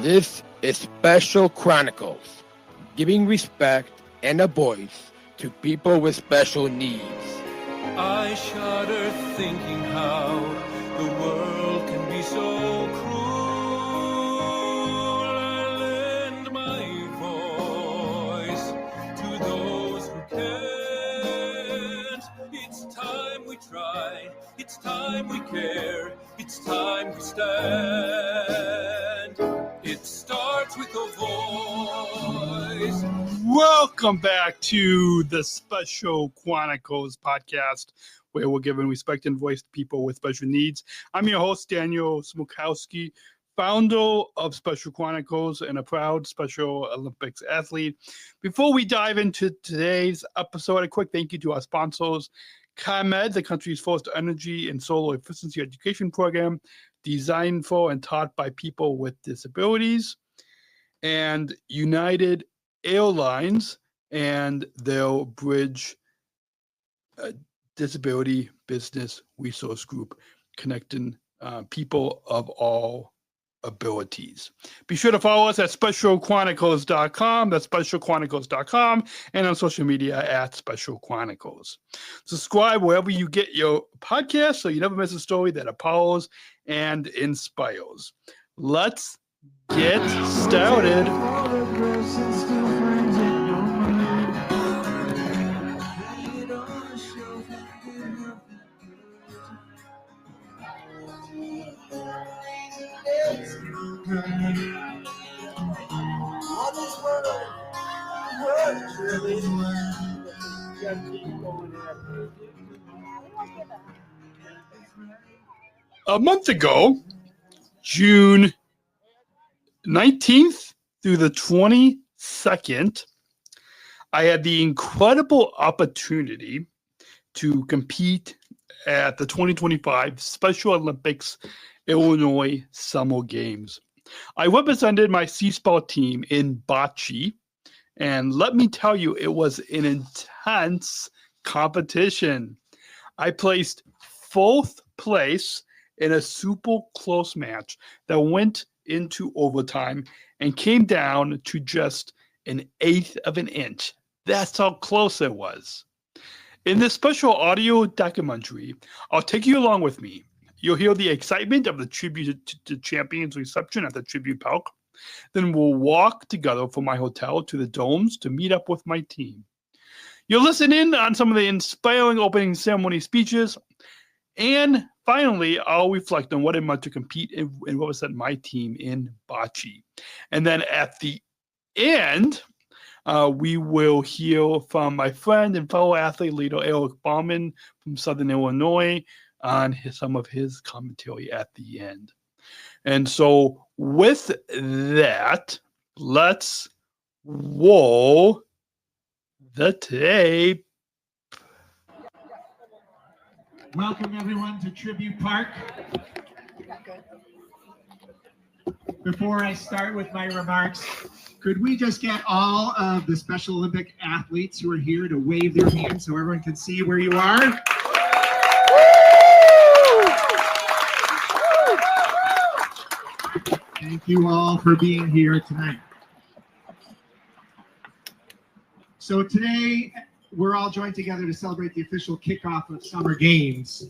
This is Special Chronicles, giving respect and a voice to people with special needs. I shudder thinking how the world can be so cruel. I lend my voice to those who can't. It's time we try, it's time we care, it's time we stand. It starts with a voice. Welcome back to the Special Chronicles Podcast, where we're giving respect and voice to people with special needs. I'm your host, Daniel Smrokowski, founder of Special Chronicles and a proud Special Olympics athlete. Before we dive into today's episode, a quick thank you to our sponsors, ComEd, the country's first energy and solar efficiency education program, designed for and taught by people with disabilities, and United Airlines and their Bridge Disability Business Resource Group, connecting people of all abilities. Be sure to follow us at specialchronicles.com. That's specialchronicles.com, and on social media at Special Chronicles. Subscribe wherever you get your podcast so you never miss a story that empowers and inspires. Let's get started. A month ago, June 19th through the 22nd, I had the incredible opportunity to compete at the 2025 Special Olympics Illinois Summer Games. I represented my SEASPAR team in Bocce, and let me tell you, it was an intense competition. I placed fourth place in a super close match that went into overtime and came down to just an eighth of an inch. That's how close it was. In this special audio documentary, I'll take you along with me. You'll hear the excitement of the tribute to champions reception at the Tribute Park. Then we'll walk together from my hotel to the domes to meet up with my team. You'll listen in on some of the inspiring opening ceremony speeches. And finally, I'll reflect on what it meant to compete and represent my team in Bocce. And then at the end, we will hear from my friend and fellow athlete leader, Eric Baumann from Southern Illinois, on some of his commentary at the end. And so with that, let's roll the tape. Welcome everyone to Tribute Park. Before I start with my remarks, could we just get all of the Special Olympic athletes who are here to wave their hands so everyone can see where you are? Thank you all for being here tonight. So today, we're all joined together to celebrate the official kickoff of Summer Games.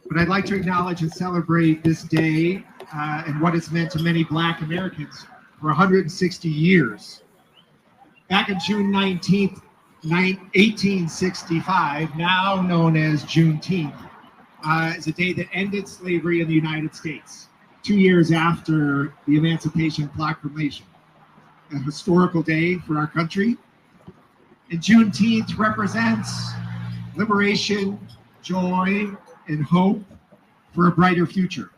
But I'd like to acknowledge and celebrate this day and what it's meant to many Black Americans for 160 years. Back on June 19th, 1865, now known as Juneteenth, is a day that ended slavery in the United States, 2 years after the Emancipation Proclamation. A historical day for our country. And Juneteenth represents liberation, joy, and hope for a brighter future.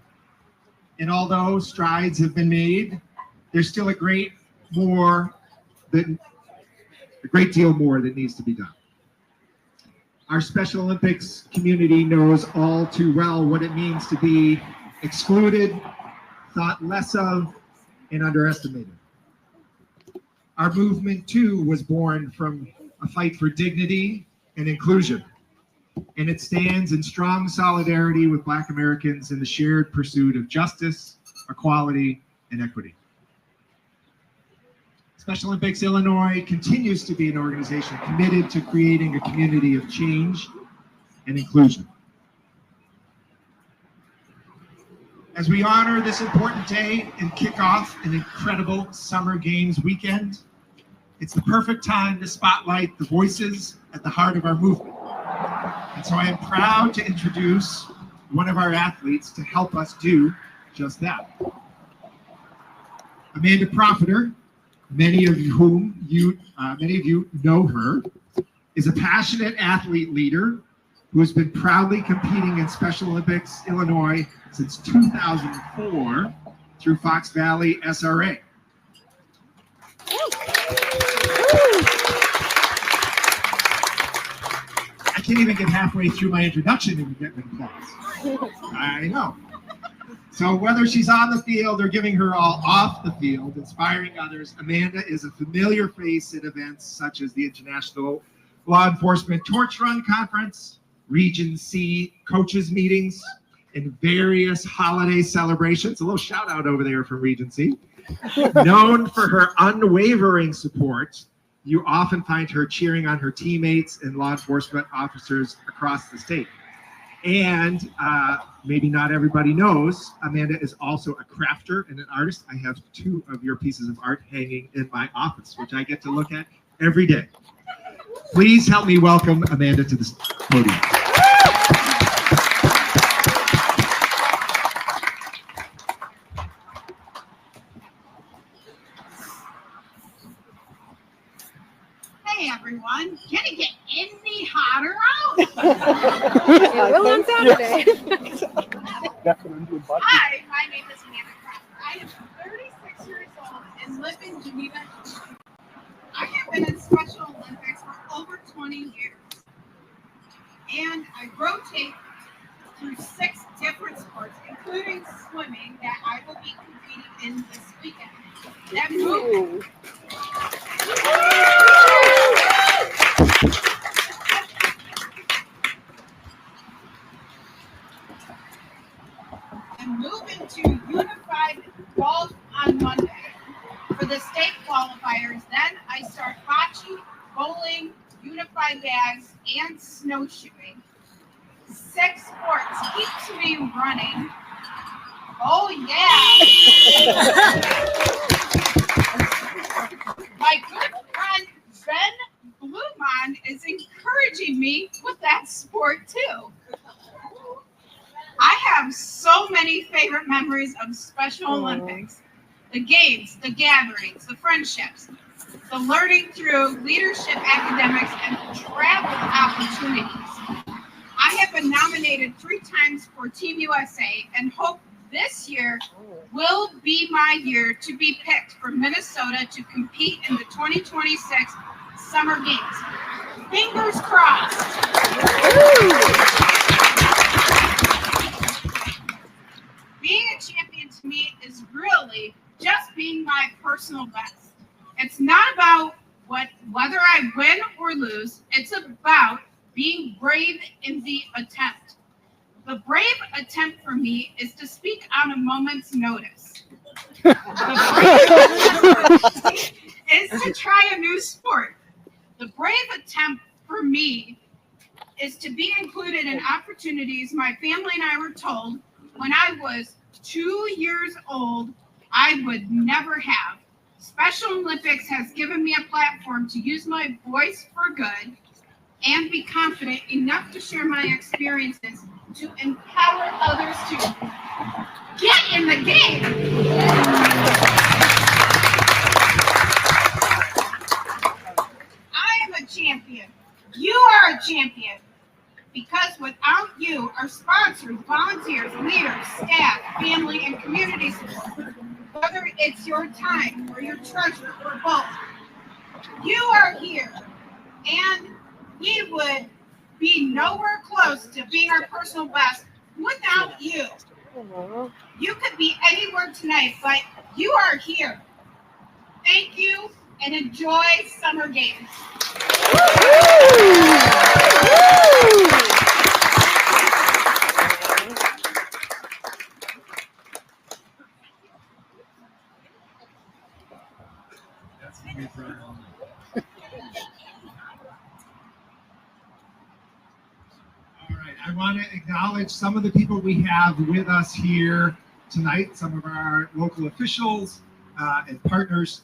And although strides have been made, there's still a great deal more that needs to be done. Our Special Olympics community knows all too well what it means to be excluded, thought less of, and underestimated. Our movement, too, was born from a fight for dignity and inclusion, and it stands in strong solidarity with Black Americans in the shared pursuit of justice, equality, and equity. Special Olympics Illinois continues to be an organization committed to creating a community of change and inclusion. As we honor this important day and kick off an incredible Summer Games weekend, it's the perfect time to spotlight the voices at the heart of our movement. And so I am proud to introduce one of our athletes to help us do just that. Amanda Profiter, many of you know her, is a passionate athlete leader who has been proudly competing in Special Olympics Illinois since 2004 through Fox Valley SRA. I can't even get halfway through my introduction and get an applause. I know. So whether she's on the field or giving her all off the field, inspiring others, Amanda is a familiar face at events such as the International Law Enforcement Torch Run Conference, Region C coaches meetings, and various holiday celebrations. A little shout out over there from Region C. Known for her unwavering support, you often find her cheering on her teammates and law enforcement officers across the state. And maybe not everybody knows, Amanda is also a crafter and an artist. I have 2 of your pieces of art hanging in my office, which I get to look at every day. Please help me welcome Amanda to the podium. Hey everyone, can it get any hotter out? It will on Saturday. Hi, my name is Amanda Crawford. I am 36 years old and live in Geneva. I have been in Special Olympics for over 20 years. And I rotate through 6 different sports, including swimming, that I will be competing in this weekend. That movement. I'm moving to unified golf on Monday for the state qualifiers. Then I start bocce, bowling, unified bags, and snowshoeing. 6 sports keeps me running. Oh yeah! My good friend Ben Baumann is encouraging me with that sport too. I have so many favorite memories of Special Olympics. The games, the gatherings, the friendships, the learning through leadership academics and travel opportunities. I have been nominated 3 times for Team USA and hope this year will be my year to be picked for Minnesota to compete in the 2026 Summer Games. Fingers crossed. Being a champion to me is really just being my personal best. It's not about whether I win or lose. It's about being brave in the attempt. The brave attempt for me is to speak on a moment's notice. The brave attempt is to try a new sport. The brave attempt for me is to be included in opportunities my family and I were told when I was 2 years old I would never have. Special Olympics has given me a platform to use my voice for good and be confident enough to share my experiences to empower others to get in the game. I am a champion. You are a champion. Because without you, our sponsors, volunteers, leaders, staff, family, and community support, whether it's your time or your treasure or both, you are here. And we would be nowhere close to being our personal best without you. You could be anywhere tonight, but you are here. Thank you and enjoy Summer Games. All right, I want to acknowledge some of the people we have with us here tonight, some of our local officials and partners.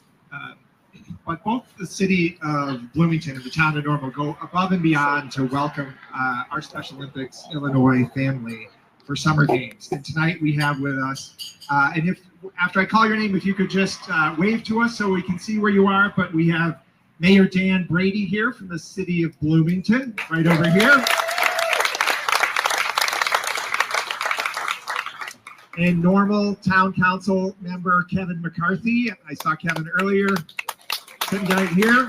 But both the city of Bloomington and the town of Normal go above and beyond to welcome our Special Olympics Illinois family for summer games. And tonight we have with us, and if after I call your name, if you could just wave to us so we can see where you are. But we have Mayor Dan Brady here from the city of Bloomington, right over here. And Normal Town Council member Kevin McCarthy. I saw Kevin earlier, sitting right here.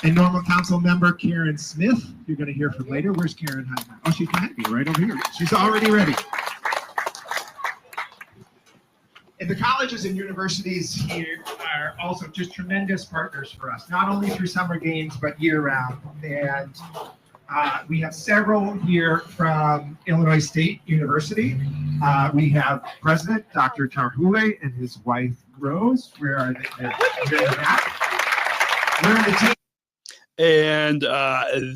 And Normal Council member Karen Smith, you're going to hear from later. Where's Karen? Oh, she's behind me, right over here. She's already ready. And the colleges and universities here are also just tremendous partners for us, not only through summer games, but year-round. And we have several here from Illinois State University. We have President Dr. Tarhule and his wife, Rose. Where are they? They're in the back. We're in the team. And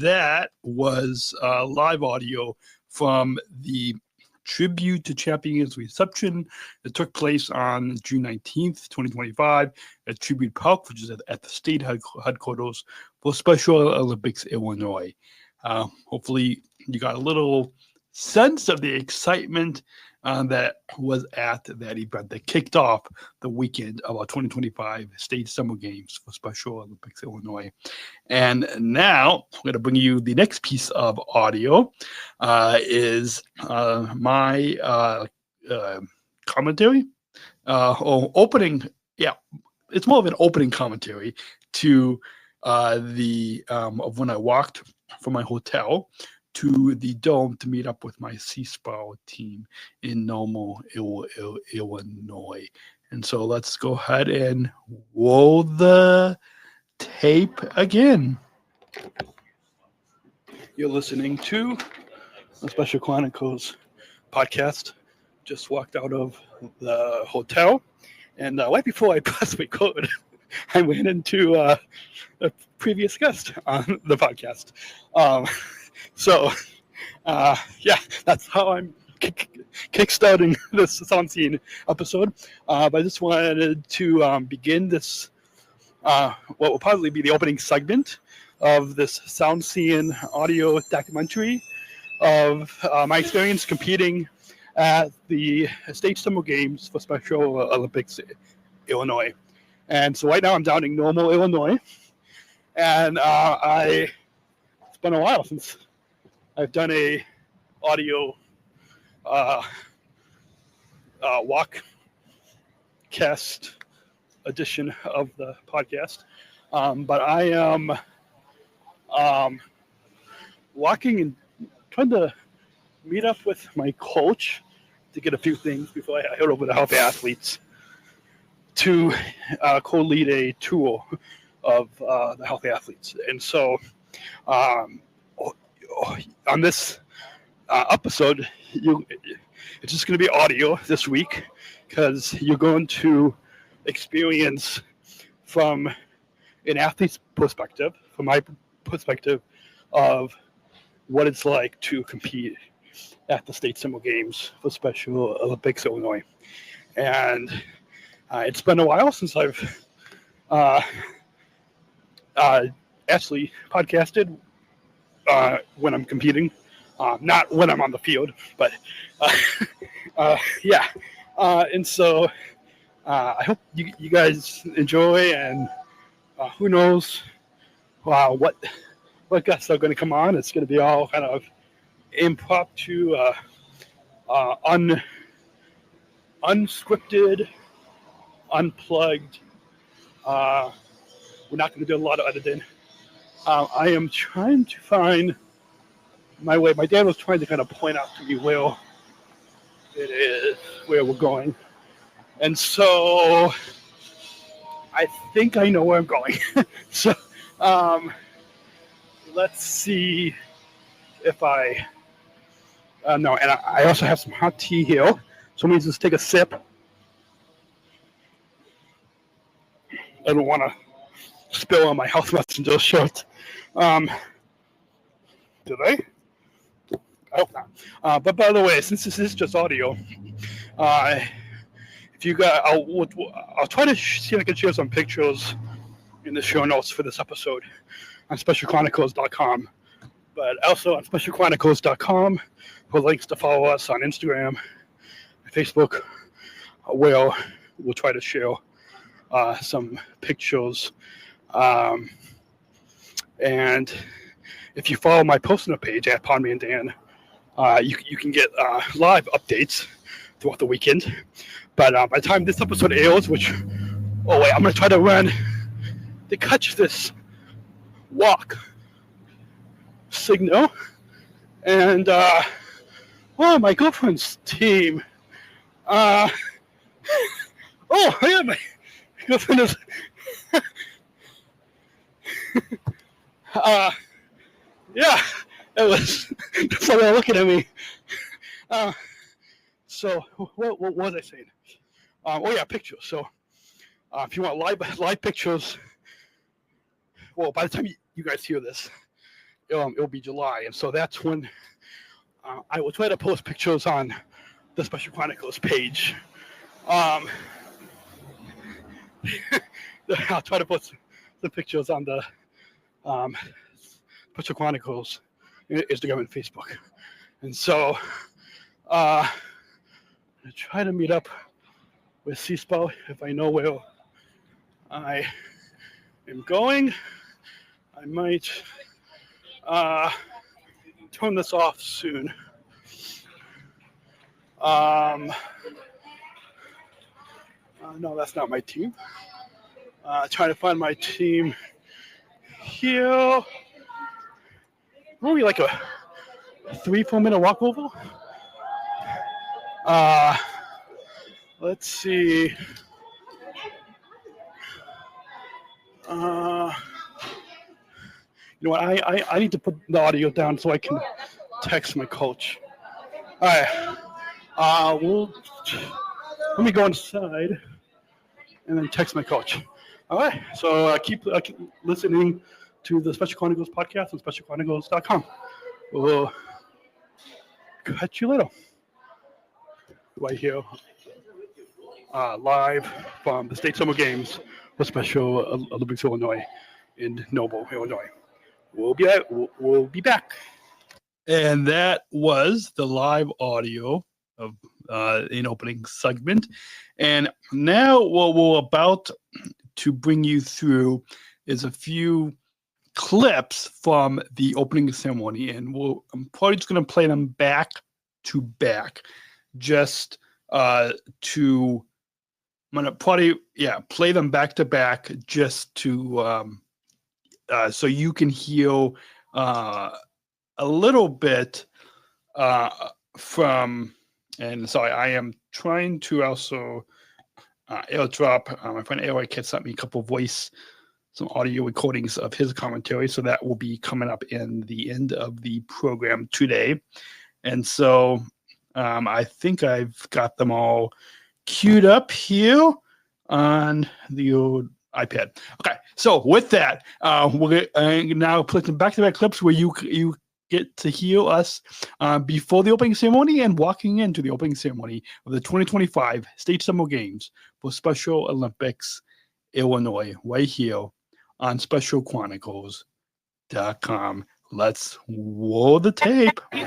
that was live audio from the Tribute to Champions reception that took place on June 19th, 2025 at Tribute Park, which is at the state headquarters for Special Olympics Illinois. Hopefully you got a little sense of the excitement that was at that event that kicked off the weekend of our 2025 State Summer Games for Special Olympics Illinois. And now I'm going to bring you the next piece of audio is my commentary or opening. Yeah, it's more of an opening commentary to the of when I walked from my hotel to the Dome to meet up with my SEASPAR team in Normal, Illinois. And so let's go ahead and roll the tape again. You're listening to the Special Chronicles Podcast. Just walked out of the hotel. And right before I pressed record, I went into a previous guest on the podcast. So, yeah, that's how I'm kickstarting this Sound Scene episode. But I just wanted to begin this, what will probably be the opening segment of this Sound Scene audio documentary of my experience competing at the State Summer Games for Special Olympics Illinois. And so right now I'm down in Normal, Illinois. And it's been a while since I've done a audio walk cast edition of the podcast. But I am walking and trying to meet up with my coach to get a few things before I head over to help athletes to co-lead a tour of the healthy athletes. And so on this episode, it's just going to be audio this week because you're going to experience from an athlete's perspective, from my perspective of what it's like to compete at the State Summer Games for Special Olympics Illinois. And it's been a while since I've actually podcasted when I'm competing, not when I'm on the field, but yeah. And so I hope you guys enjoy, and who knows what guests are going to come on. It's going to be all kind of impromptu, unscripted, unplugged. We're not going to do a lot of editing. I am trying to find my way. My dad was trying to kind of point out to me where it is, where we're going. And so I think I know where I'm going. So let's see if I no, and I also have some hot tea here. So let me just take a sip. I don't want to spill on my House Messenger shirt. Did I? I hope not. But by the way, since this is just audio, if you got, I'll try to see if I can share some pictures in the show notes for this episode on SpecialChronicles.com. But also on SpecialChronicles.com for links to follow us on Instagram, Facebook, where we'll try to share some pictures. And if you follow my personal page at Podman and Dan, you can get live updates throughout the weekend. But by the time this episode airs, I'm going to try to run to catch this walk signal. And, my girlfriend's team. Yeah, my girlfriend is. Yeah, it was. Someone looking at me. So what was I saying? Pictures. So if you want live pictures, well, by the time you guys hear this, it'll be July, and so that's when I will try to post pictures on the Special Chronicles page. I'll try to post the pictures on the Special Chronicles Instagram and Facebook, and so I'm gonna try to meet up with SEASPAR if I know where I am going. I might turn this off soon. No, that's not my team. Trying to find my team here. Maybe like a 3-4 minute walk over. Let's see. You know what? I need to put the audio down so I can text my coach. All right. Let me go inside and then text my coach. All right. So keep listening to the Special Chronicles Podcast on SpecialChronicles.com. We'll catch you later. Right here, live from the State Summer Games for Special Olympics Illinois in Noble, Illinois. We'll be back. And that was the live audio of an opening segment. And now what we're about to bring you through is a few clips from the opening ceremony. And I'm probably just going to play them back to back just to... I'm going to probably, play them back to back just to... so you can hear a little bit from, and sorry, I am trying to also airdrop. My friend Eric had sent me a couple of some audio recordings of his commentary, so that will be coming up in the end of the program today. And so I think I've got them all queued up here on the old iPad. Okay, so with that, we're now putting back-to-back clips where you get to hear us before the opening ceremony and walking into the opening ceremony of the 2025 State Summer Games for Special Olympics Illinois, right here on SpecialChronicles.com. Let's roll the tape. You're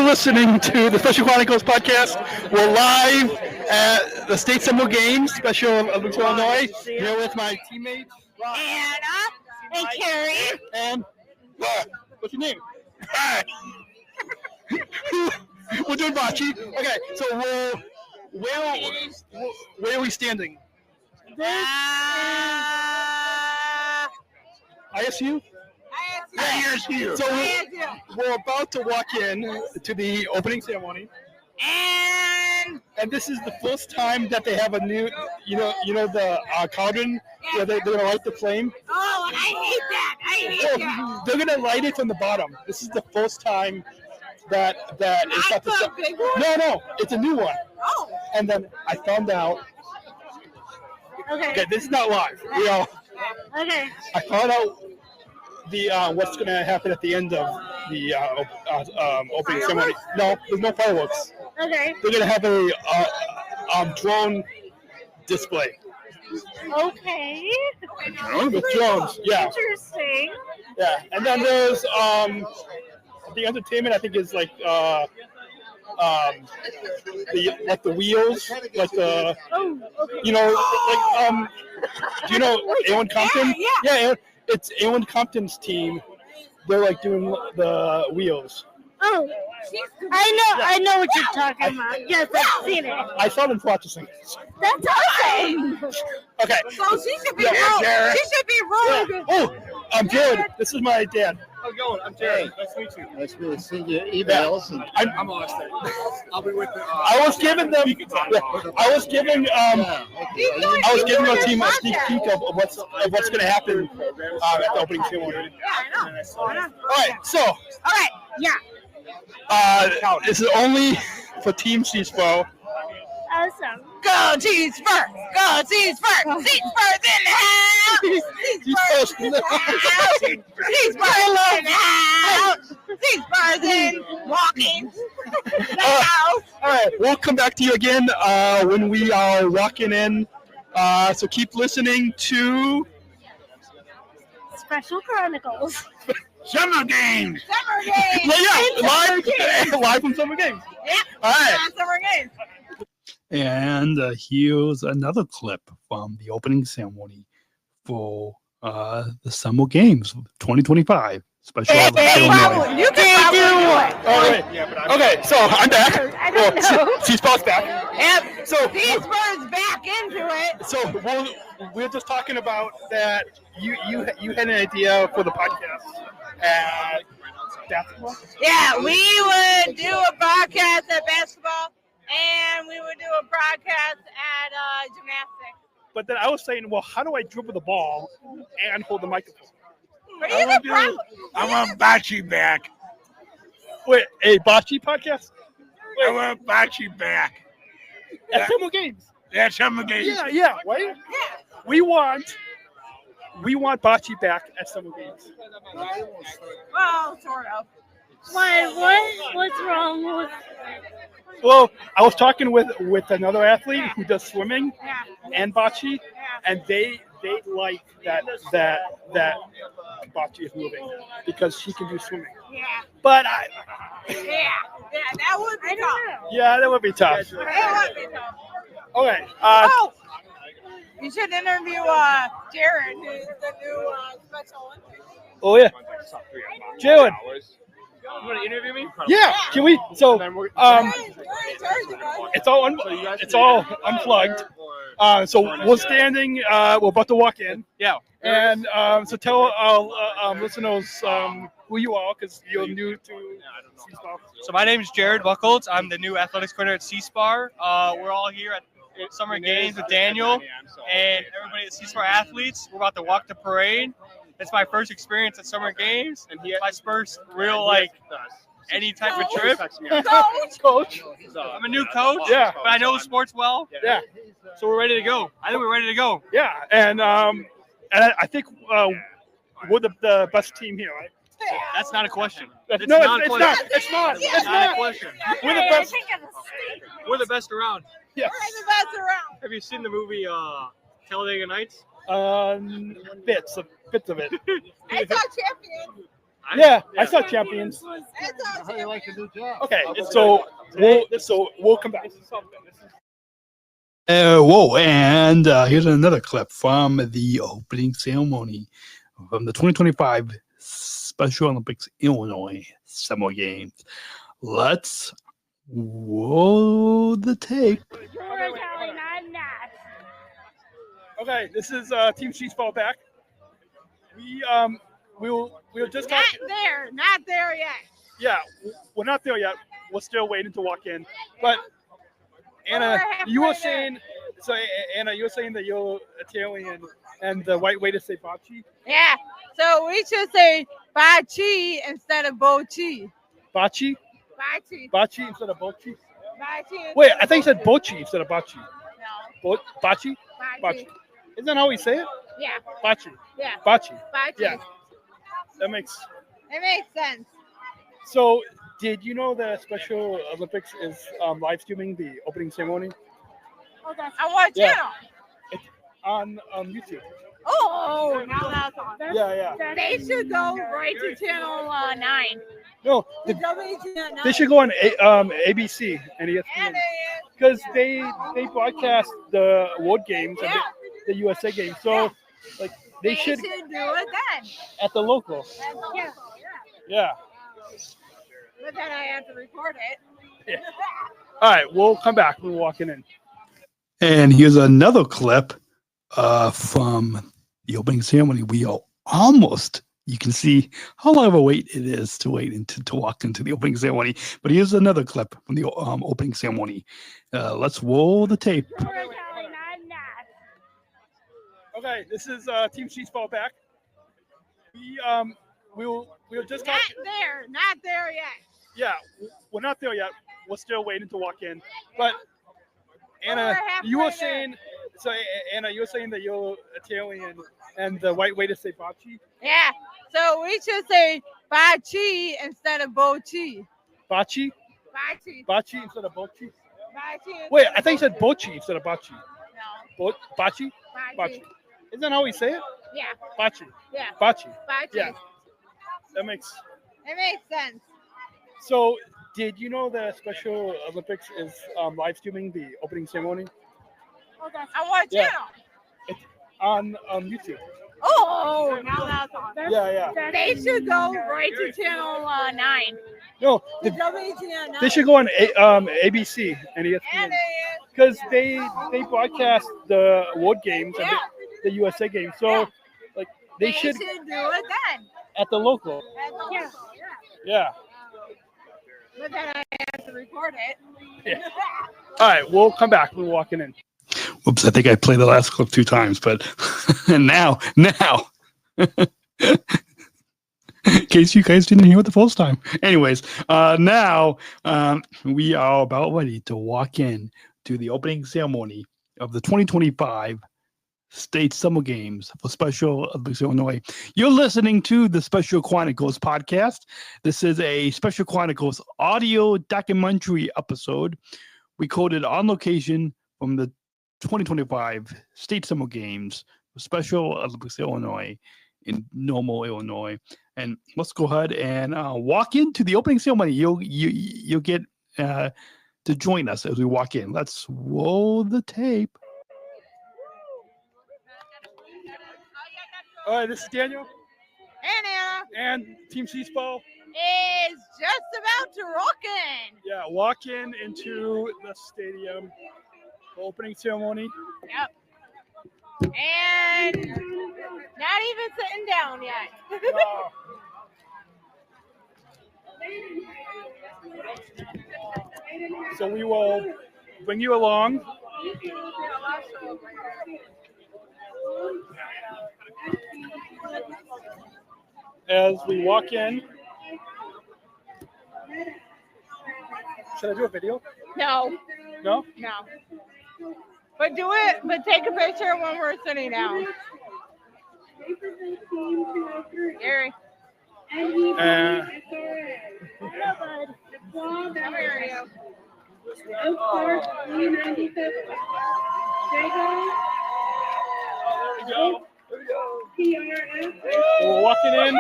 listening to the Special Chronicles Podcast. We're live at the State Summer Games, Special Olympics Illinois. Here with my teammates, Anna and Carrie. And what's your name? Hi. We're doing Bocce. Okay, so where are we standing? ISU? ISU. So we're about to walk in to the opening ceremony. And this is the first time that they have a new, the cauldron where they're going to light the flame. Oh, I hate that. that. They're going to light it from the bottom. This is the first time that it's not the big one? No, it's a new one. Oh. And then I found out Okay, this is not live. Okay. I found out the what's going to happen at the end of the opening ceremony. No, there's no fireworks. Okay. They're going to have a drone display. Okay. Drone with drones. Yeah. Interesting. Yeah. And then there's the entertainment. I think is like the wheels, like the Okay. do you know Alan Compton? Yeah. It's Alan Compton's team. They're like doing the wheels. Oh, I know what you're talking about. Yes, I've seen it. I saw them practicing. That's awesome. Okay. So she should be Jared. She should be rolling. Yeah. Oh, I'm Jared. This is my dad. How's it going? I'm Jared. Nice to meet you. Nice to see your emails. And I'm Austin. I'll be with I was giving them. I was giving our team a sneak peek of what's going to happen at the opening ceremony. Yeah, I know. All right. So. All right. Yeah. This is only for Team SEASPAR. Awesome. Go SEASPAR! Go SEASPAR! SEASPAR's in the house! SEASPAR's in the house! SEASPAR's in the house! SEASPAR's in walking the house! All right, we'll come back to you again when we are walking in. So keep listening to Special Chronicles. Summer Games. Summer Games. Yeah, live from Summer Games. Yep. All right. Summer Games. And here's another clip from the opening ceremony for the Summer Games 2025 Special Illinois. You can't do it. All right. Okay, so I'm back. I don't know. SEASPAR's back. Yep. So SEASPAR's back into it. So we're just talking about that. You had an idea for the podcast. Basketball? Yeah, we would do a broadcast at basketball, and we would do a broadcast at gymnastics. But then I was saying, well, how do I dribble the ball and hold the microphone? I want Bocce back. Wait, a Bocce podcast? I want Bocce back. At Summer Games. That's Summer Games. Yeah, right? Yeah. We want Bocce back at Summer Games. Well, sort of. What's wrong with? Well, I was talking with another athlete who does swimming and bocce, and they like that bocce is moving because she can do swimming. Yeah. But that would be tough. Yeah, that would be tough. That would be tough. Okay. You should interview Jared, who's the new Special Olympics. Oh yeah. Jared. you want to interview me? Yeah. Can we? So it's all unplugged. So we're standing. We're about to walk in. Yeah. And so tell our listeners who you are, because you're new to SEASPAR. So my name is Jared Buckholz. I'm the new athletics coordinator at SEASPAR. We're all here at Summer Games with Daniel and everybody at SEASPAR athletes. We're about to walk the parade. It's my first experience at Summer Games. My first real, any type of trip. Coach. I'm a new coach, Yeah. but I know the sports well. Yeah. So we're ready to go. I think we're ready to go. Yeah. And I think we're the best team here, right? That's not a question. It's not a question. We're the best. We're the best around. Yes. We're the best around. Have you seen the movie Talladega Nights? Bits of it. I saw Champions. I saw Champions. I saw Champions. Okay, so we'll come back. Whoa, and here's another clip from the opening ceremony from the 2025 Special Olympics Illinois Summer Games. Let's roll the tape. Okay, this is Team SEASPAR back. We were just talking. Not there yet. Yeah, we're not there yet. We're still waiting to walk in. But Anna, you were saying that you're Italian, and the right way to say bocce. Yeah. So we should say bocce instead of bocce. Bocce? Bocce. Bocce instead of bocce? Bocce. Wait, I think you said bocce instead of bocce. No. Bocce? Bocce. Isn't that how we say it? Yeah. Bocce. Yeah. Bocce. Bocce. Yeah. That makes. It makes sense. So, did you know the Special Olympics is live streaming the opening ceremony On what Yeah. channel? on YouTube? Oh, now that's awesome. Yeah. They should go right to channel 9. No, The WTN 9. they should go on ABC and ESPN And because they broadcast the World Games and Yeah. the USA Games. So, like, they should do it then. at the local. Yeah. Yeah. But then I have to record it. All right, we'll come back. We're walking in. And here's another clip from the opening ceremony. We are almost, you can see how long of a wait it is to wait to walk into the opening ceremony. But here's another clip from the opening ceremony. Let's roll the tape. Okay, this is Team SEASPAR back. We'll just talk. Not there yet. Yeah, we're not there yet. We're still waiting to walk in. But Anna, you were saying that you're Italian, and the right way to say bocce. Yeah. So we should say bocce instead of bocce. Bocce? Bocce. Bocce instead of bocce? Bocce. Wait, I think you said bocce instead of bocce. No. Bocce? Bocce. Isn't that how we say it? Yeah. Bocce. Yeah. Bocce. Bocce. Yeah. That makes. It makes sense. So, did you know the Special Olympics is live streaming the opening ceremony On what Yeah. channel? on YouTube? Oh, now that's awesome. Yeah. They should go right to channel 9. No, The WTN 9. they should go on ABC and ESPN because they broadcast the World Games and the USA Games. So, like, they should do it then. at the local. Yeah. But then I have to record it. All right, we'll come back. We're walking in. Whoops, I think I played the last clip 2 times, but now, in case you guys didn't hear it the first time. Anyways, now we are about ready to walk in to the opening ceremony of the 2025 State Summer Games for Special Olympics Illinois. You're listening to the Special Chronicles Podcast. This is a Special Chronicles audio documentary episode recorded on location from the 2025 State Summer Games for Special Olympics Illinois in Normal, Illinois. And let's go ahead and walk into the opening ceremony. You'll get to join us as we walk in. Let's roll the tape. All right, this is Daniel. And Anna And Team SEASPAR. is just about to rock in. Yeah, walk in into the stadium for opening ceremony. Yep. And not even sitting down yet. So we will bring you along. As we walk in. Should I do a video? No. No? No. But do it, but take a picture when we're sitting down. Gary. Come here, you. We're walking in.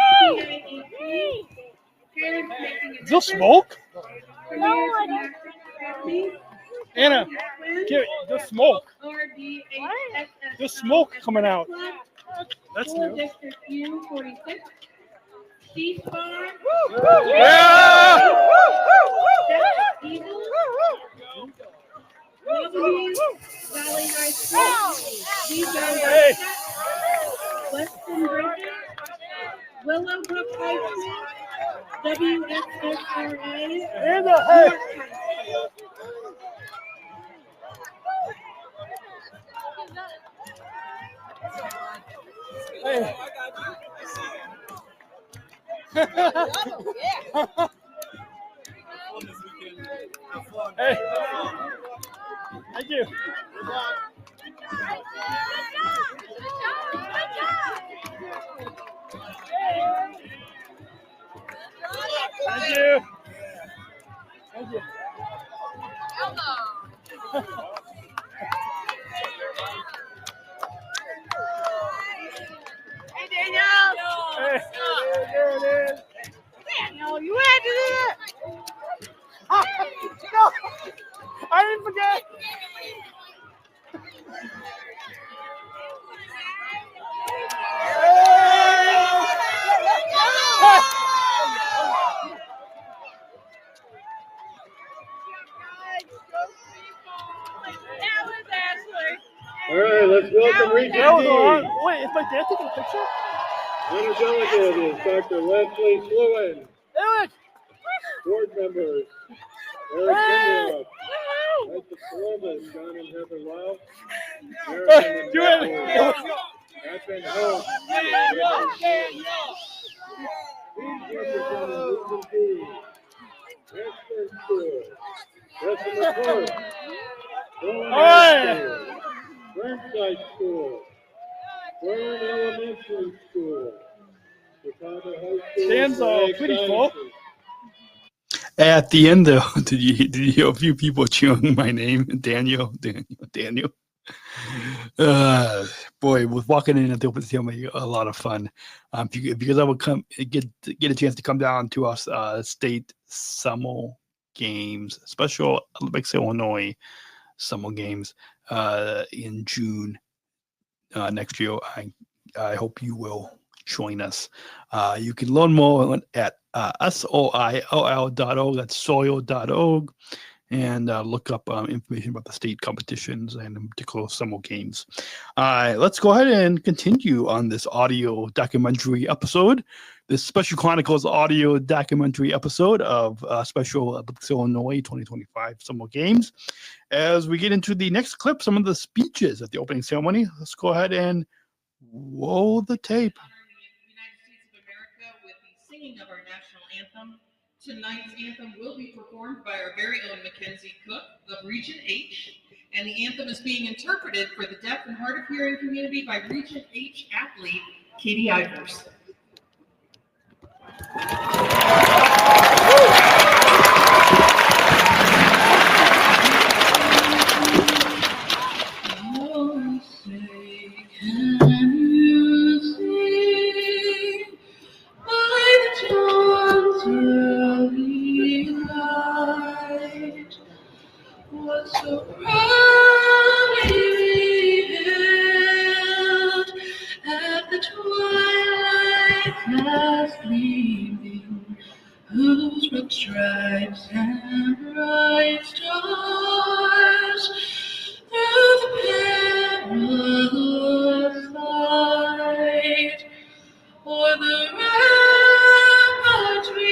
Is there smoke? Anna, there's smoke. There's smoke coming out. That's new. Yeah! Hey! Weston Bridges, Willowbrook High School, WSSRA, Hey! Hey! Hey! Thank you. Thank you. Thank you. Hey, Daniel. Hey, there it is. Daniel, you had to do it. No, I didn't forget. That was Ashley. All right, let's welcome Regent Hold D. on. Wait, is my dad taking a picture? Honor delegate is Dr. Leslie Slewin. Eric! Board members, Eric Baumann, Michael Costello, John and Heather Love, Eric and Do it. Advent Hope, Please representing Regent D, Western School, Bessemer Court, Roland All right. High School, Burnside School, Burn Elementary School, Chicago High School. Stands for Ag pretty full. Sciences. At the end, though, did you hear a few people cheering my name? Daniel. Boy, with walking in at the open ceremony, a lot of fun. If you guys ever come get a chance to come down to us state summer games, Special Olympics Illinois summer games in June next year, I hope you will join us. You can learn more at soill.org. That's soil.org. And look up information about the state competitions and in particular summer games. Let's go ahead and continue on this audio documentary episode, this Special Chronicles audio documentary episode of Special Olympics Illinois 2025 Summer Games. As we get into the next clip, some of the speeches at the opening ceremony, let's go ahead and roll the tape. United States of America with the singing of our national anthem. Tonight's anthem will be performed by our very own Mackenzie Cook of Region H, and the anthem is being interpreted for the deaf and hard of hearing community by Region H athlete Katie Ivers. Was so proudly beheld at the twilight last gleaming, whose red stripes and bright stars through the perilous fight o'er the ramparts we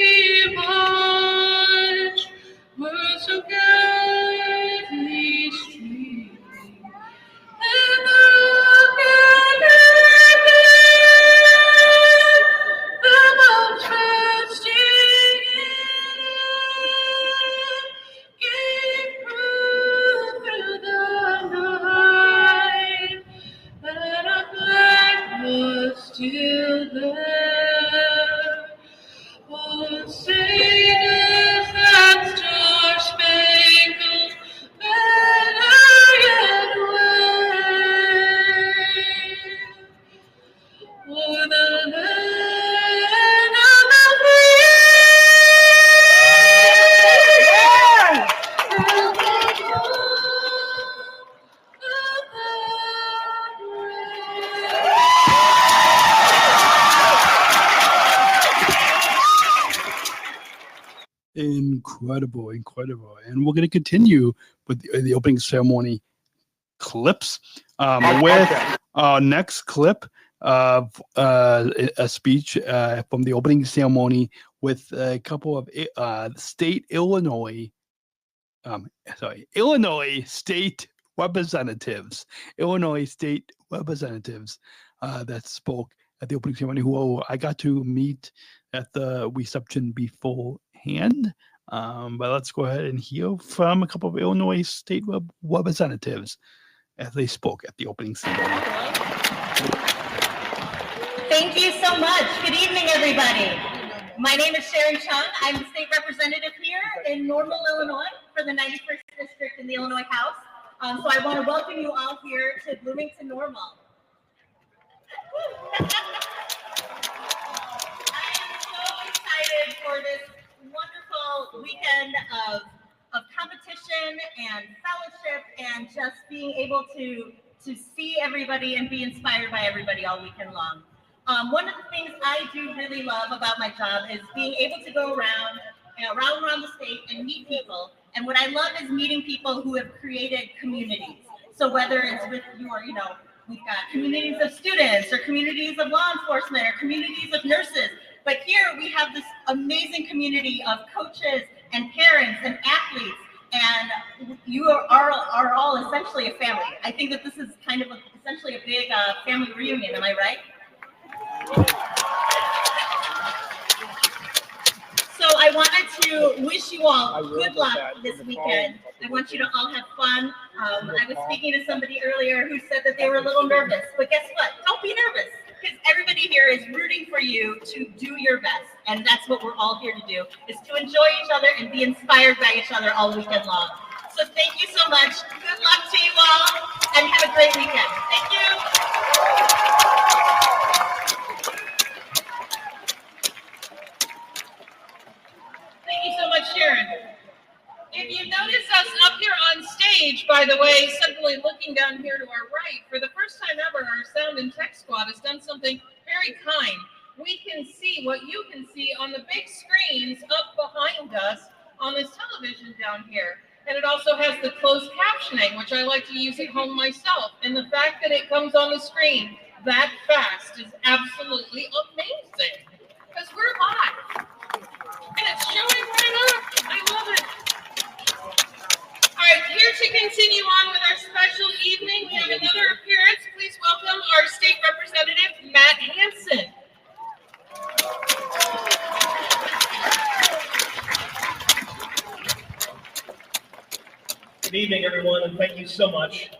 march were so gallantly streaming, and the rocket the mountains stinging gave proof through the night that our flag was still there. Oh, sing us that star-spangled banner yet wave o'er the land of the free and the home of the Incredible. And we're going to continue with the opening ceremony clips with our next clip of a speech from the opening ceremony with a couple of Illinois state representatives that spoke at the opening ceremony, who I got to meet at the reception beforehand. But let's go ahead and hear from a couple of Illinois state representatives as they spoke at the opening ceremony. Thank you so much. Good evening, everybody. My name is Sharon Chung. I'm the state representative here in Normal, Illinois for the 91st District in the Illinois House. So I want to welcome you all here to Bloomington Normal. I am so excited for this wonderful weekend of competition and fellowship and just being able to see everybody and be inspired by everybody all weekend long. One of the things I do really love about my job is being able to go around the state and meet people. And what I love is meeting people who have created communities. So whether it's with your, we've got communities of students or communities of law enforcement or communities of nurses. But here we have this amazing community of coaches and parents and athletes. And you are all essentially a family. I think that this is kind of essentially a big family reunion. Am I right? So I wanted to wish you all good luck this weekend. I want you to all have fun. I was speaking to somebody earlier who said that they were a little nervous, but guess what? Don't be nervous, because everybody here is rooting for you to do your best. And that's what we're all here to do, is to enjoy each other and be inspired by each other all weekend long. So thank you so much. Good luck to you all, and have a great weekend. Thank you. Thank you so much, Sharon. If you notice us up here on stage, by the way, suddenly looking down here to our right, for the first time ever, our sound and tech squad has done something very kind. We can see what you can see on the big screens up behind us on this television down here. And it also has the closed captioning, which I like to use at home myself. And the fact that it comes on the screen that fast is absolutely amazing, because we're live. And it's showing right up. I love it. All right, here to continue on with our special evening, we have another appearance. Please welcome our state representative, Matt Hansen. Good evening, everyone, and thank you so much.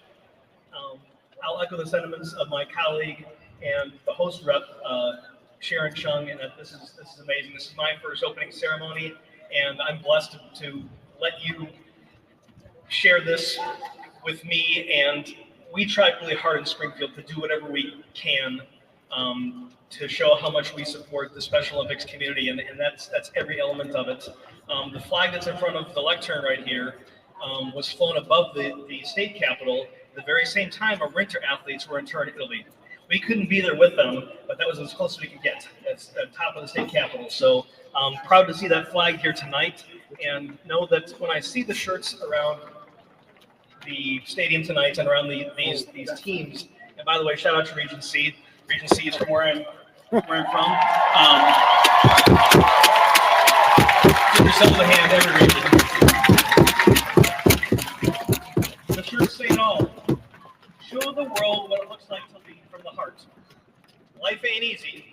I'll echo the sentiments of my colleague and the host rep, Sharon Chung, and this is amazing. This is my first opening ceremony, and I'm blessed to let you share this with me. And we tried really hard in Springfield to do whatever we can to show how much we support the Special Olympics community, and that's every element of it. The flag that's in front of the lectern right here was flown above the state capitol the very same time our winter athletes were interred in Italy. We couldn't be there with them, but that was as close as we could get. That's the top of the state capitol. So proud to see that flag here tonight, and know that when I see the shirts around the stadium tonight and around these teams, and by the way, shout out to Region C. Region C is from where I'm from. Give yourselves a hand, every region. The shirts say it all. Show the world what it looks like to lead from the heart. Life ain't easy.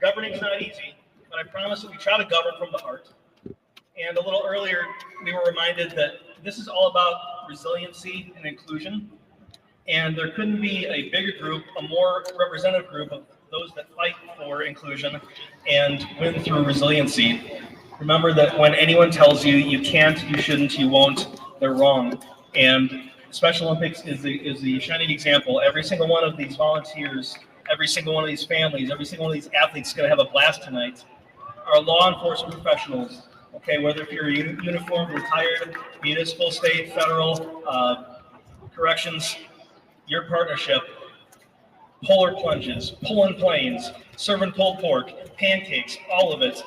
Governing's not easy, but I promise that we try to govern from the heart. And a little earlier, we were reminded that this is all about resiliency and inclusion. And there couldn't be a bigger group, a more representative group of those that fight for inclusion and win through resiliency. Remember that when anyone tells you you can't, you shouldn't, you won't, they're wrong. And Special Olympics is the shining example. Every single one of these volunteers, every single one of these families, every single one of these athletes is going to have a blast tonight. Our law enforcement professionals, okay, whether if you're uniformed, retired, municipal, state, federal, corrections, your partnership, polar plunges, pulling planes, serving pulled pork, pancakes, all of it.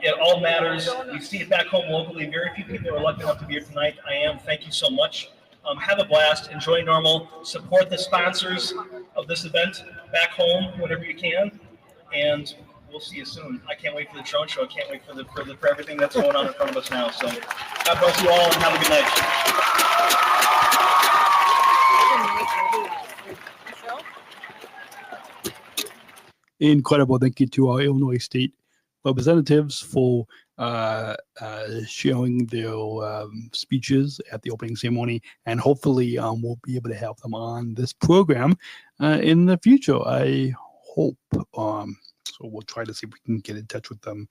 It all matters. We see it back home locally. Very few people are lucky enough to be here tonight. I am. Thank you so much. Have a blast. Enjoy Normal. Support the sponsors of this event back home whenever you can. And we'll see you soon. I can't wait for the drone show. I can't wait for everything that's going on in front of us now. So God bless you all and have a good night. Incredible. Thank you to our Illinois State representatives for sharing their speeches at the opening ceremony, and hopefully we'll be able to have them on this program in the future. I hope. So we'll try to see if we can get in touch with them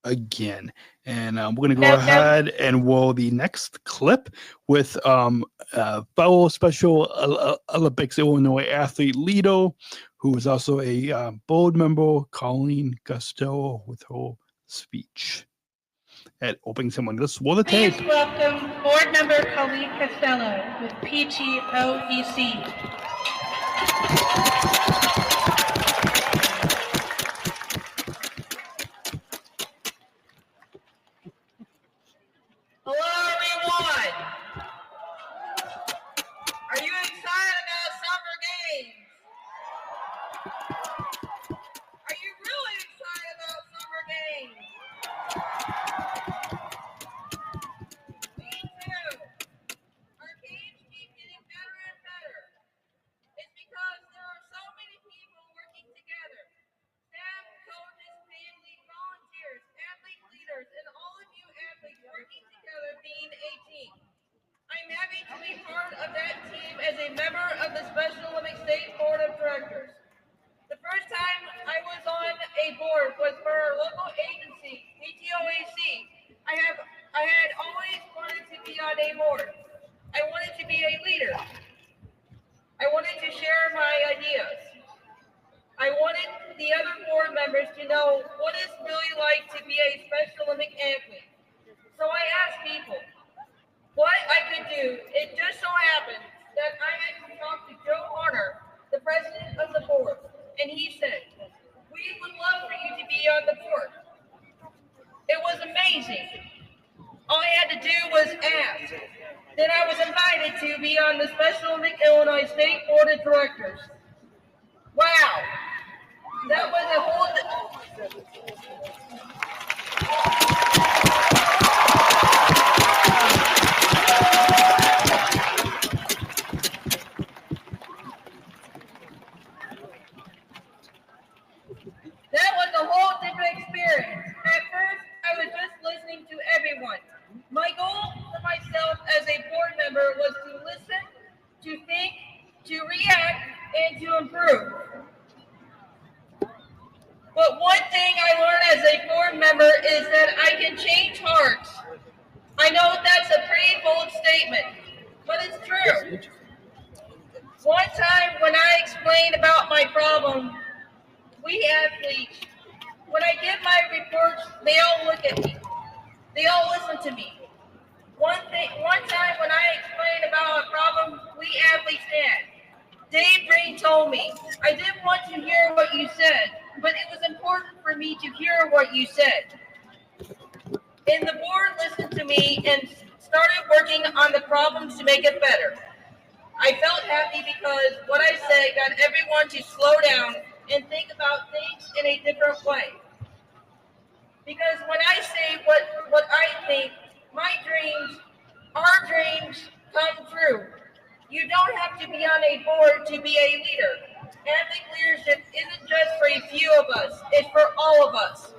again. And we're going to go ahead and roll the next clip with fellow Special Olympics Illinois athlete Lido, who is also a board member, Colleen Costello, with her speech at opening ceremony. Let's roll the tape. Please welcome board member Colleen Costello with PTOEC. Hello, everyone. Are you excited about summer games? Are you really excited about summer games? Me too. Our games keep getting better and better. It's because there are so many people working together. Staff, coaches, families, volunteers, athlete leaders, and all of you athletes working together being a team. I'm happy to be part of that team as a member of the Special Olympics State Board of Directors. The first time I was on a board was for our local agency, PTOEC. I had always wanted to be on a board. I wanted to be a leader. I wanted to share my ideas. I wanted the other board members to know what it's really like to be a Special Olympic athlete. So I asked people what I could do. It just so happened that I had to talk to Joe Horner, the president of the board, and he said, "We would love for you to be on the board." It was amazing. All I had to do was ask. Then I was invited to be on the Special Olympic Illinois State Board of Directors. Wow. That was a whole... That was a whole different experience. At first, I was just listening to everyone. My goal for myself as a board member was to listen, to think, to react, and to improve. But one thing I learned as a board member is that I can change hearts. I know that's a pretty bold statement, but it's true. One time when I explained about my problem, we athletes, when I give my reports, they all look at me. They all listen to me. One time when I explained about a problem we athletes had, Dave Green told me, "I didn't want to hear what you said, but it was important for me to hear what you said." And the board listened to me and started working on the problems to make it better. I felt happy because what I said got everyone to slow down and think about things in a different way. Because when I say what I think, my dreams, our dreams come true. You don't have to be on a board to be a leader. Athlete leadership isn't just for a few of us, it's for all of us.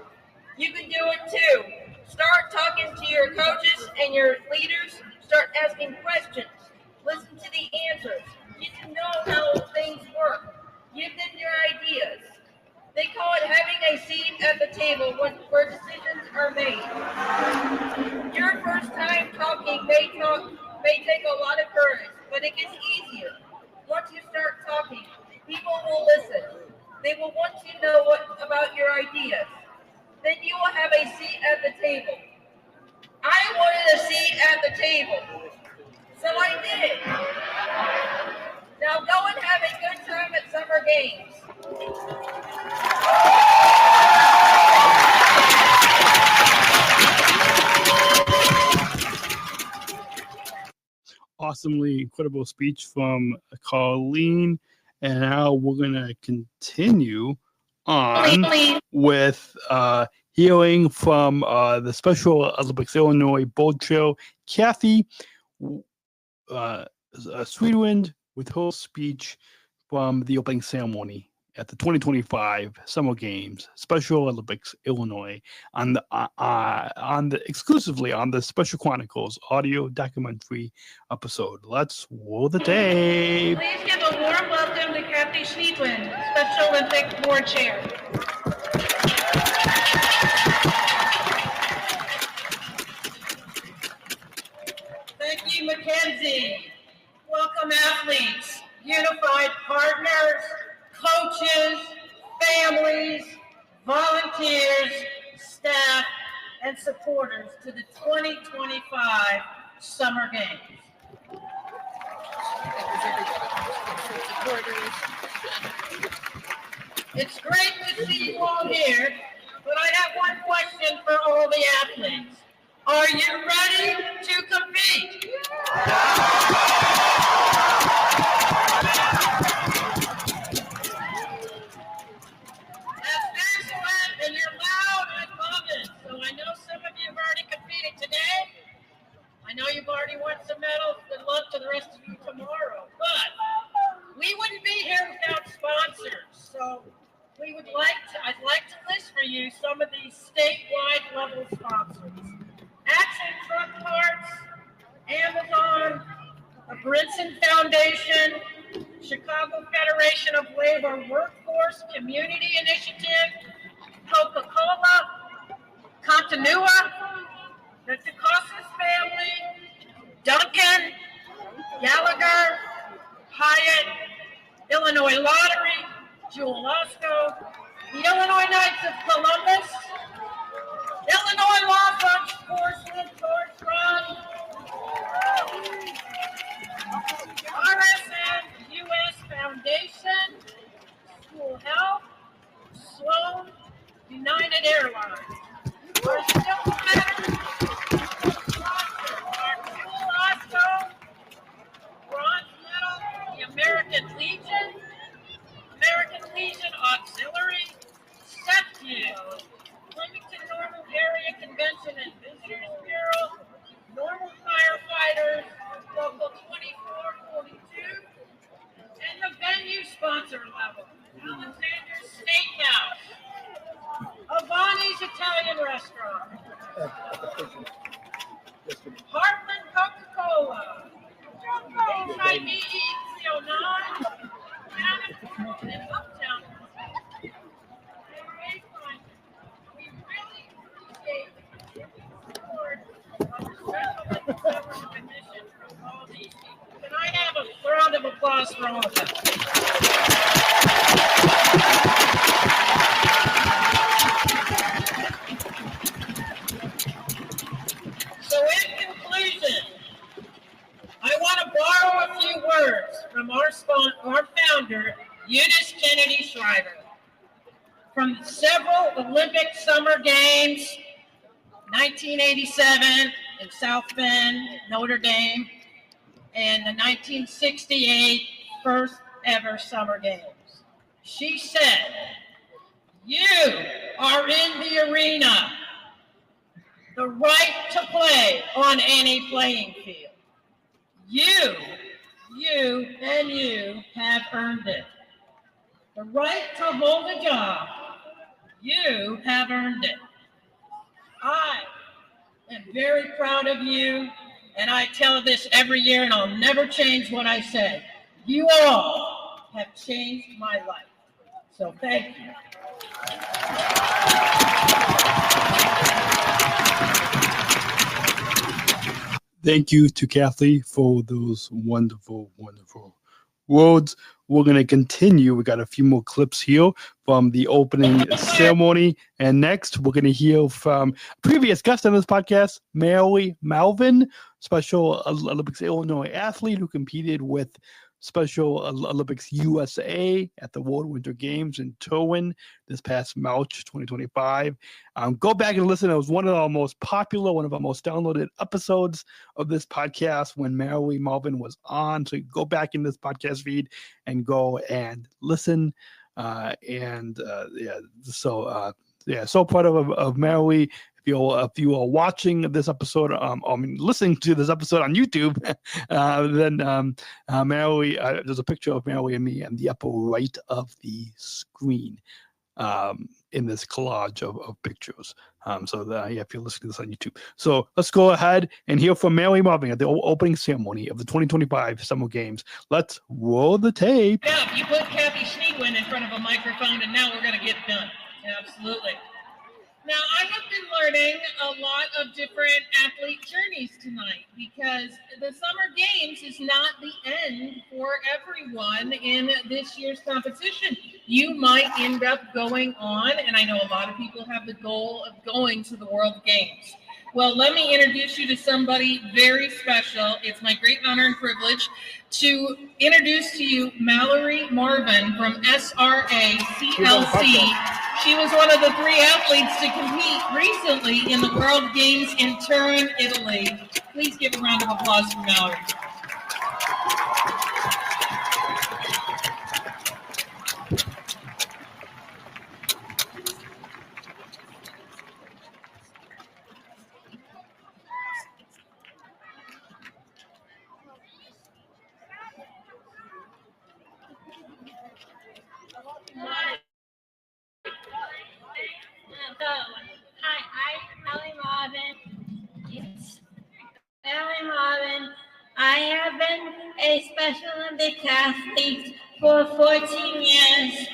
You can do it too. Start talking to your coaches and your leaders. Start asking questions. Listen to the answers. Get to know how things work. Give them your ideas. They call it having a seat at the table where decisions are made. Your first time talking may take a lot of courage, but it gets easier. Once you start talking, people will listen. They will want to know about your ideas. Then you will have a seat at the table. I wanted a seat at the table, so I did. Now go and have a good time at summer games. Awesomely incredible speech from Colleen. And now we're going to continue on with hearing from the Special Olympics Illinois Board Chair, Kathy Sweetwind, with her speech from the opening ceremony at the 2025 Summer Games, Special Olympics, Illinois, on the exclusively on the Special Chronicles audio documentary episode. Let's roll the tape. Please give a warm welcome to Kathy Schneidlin, Special Olympic Board Chair. Thank you, Mackenzie. Welcome, athletes, unified partners, coaches, families, volunteers, staff, and supporters to the 2025 Summer Games. It's great to see you all here, but I have one question for all the athletes. Are you ready to compete? That's excellent, and you're loud. I love it. So I know some of you have already competed today. I know you've already won some medals. Good luck to the rest of you tomorrow. But we wouldn't be here without sponsors. So I'd like to list for you some of these statewide level sponsors. Action Truck Parts, Amazon, the Brinson Foundation, Chicago Federation of Labor Workforce Community Initiative, Coca-Cola, Continua, the DeCostas family, Duncan, Gallagher, Hyatt, Illinois Lottery, Jewel Osco, the Illinois Knights of Columbus, Illinois Law Firm Sportsman George Run, RSN US Foundation, School Health, Sloan, United Airlines. Our still matters are Jewel Osco, bronze medal, the American Legion, American Legion Auxiliary, SEPTU, Wilmington Normal Area Convention and Visitors Bureau, Normal Firefighters, Local 2442, and the venue sponsor level, Alexander's Steakhouse, Avani's Italian Restaurant, Heartland Coca-Cola, HIBE 309, and Uptown. We really appreciate the support of the Special Olympics Commission from all these people. Can I have a round of applause for all of them? So in conclusion, I want to borrow a few words from our founder, Eunice Kennedy Shriver. From several Olympic Summer Games, 1987 in South Bend, Notre Dame, and the 1968 first ever Summer Games. She said, "You are in the arena, the right to play on any playing field. You have earned it. The right to hold a job, you have earned it. I am very proud of you, and I tell this every year, and I'll never change what I say. You all have changed my life. So thank you." Thank you to Kathy for those wonderful, wonderful words. We're going to continue. We got a few more clips here from the opening ceremony. And next, we're going to hear from previous guest on this podcast, Malvin, Special Olympics Illinois athlete who competed with Special Olympics USA at the World Winter Games in Turin this past March 2025. Go back and listen. It was one of our most popular, one of our most downloaded episodes of this podcast when Malvin was on. So you go back in this podcast feed and go and listen. So Yeah, so proud of Mallory. If you are watching this episode, listening to this episode on YouTube, then Mallory, there's a picture of Mallory and me in the upper right of the screen in this collage of pictures. If you're listening to this on YouTube. So let's go ahead and hear from Mallory Malvin at the opening ceremony of the 2025 Summer Games. Let's roll the tape. Yeah, you put Kathy Schneewin in front of a microphone, and now we're going to get done. Absolutely. Now, I have been learning a lot of different athlete journeys tonight because the Summer Games is not the end for everyone in this year's competition. You might end up going on, and I know a lot of people have the goal of going to the World Games. Well, let me introduce you to somebody very special. It's my great honor and privilege to introduce to you Mallory Marvin from SRA CLC. She was one of the 3 athletes to compete recently in the World Games in Turin, Italy. Please give a round of applause for Mallory. Mallory Malvin. I have been a Special Olympic athlete for 14 years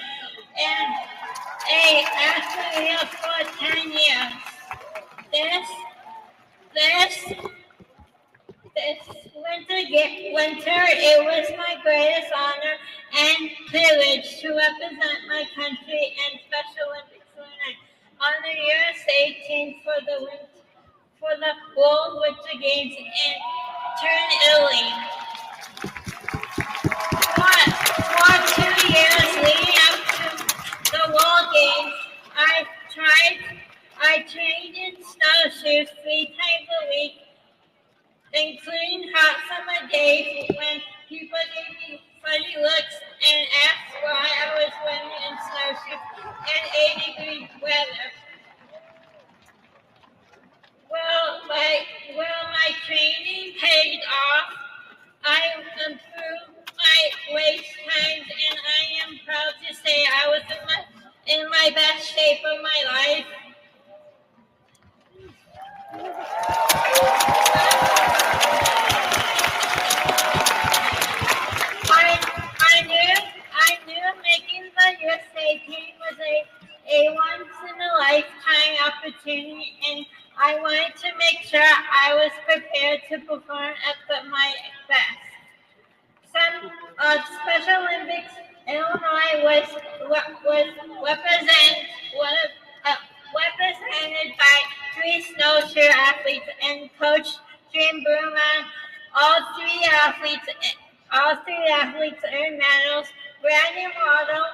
and an athlete for 10 years. This winter, it was my greatest honor and privilege to represent my country and Special Olympics on the USA team for the World Winter Games in Turin, Italy. For 2 years leading up to the World Games, I trained in snowshoes 3 times a week, including hot summer days when people gave me funny looks and asked why I was running in snowshoes in 80-degree weather. My training paid off. I improved my race times, and I am proud to say I was in my best shape of my life. I knew making the USA team was a once-in-a-lifetime opportunity, and I wanted to make sure I was prepared to perform at my best. Some Special Olympics, Illinois was represented by 3 snowshoe athletes and Coach Jim Baumann. All three athletes earned medals. Brandon Waddle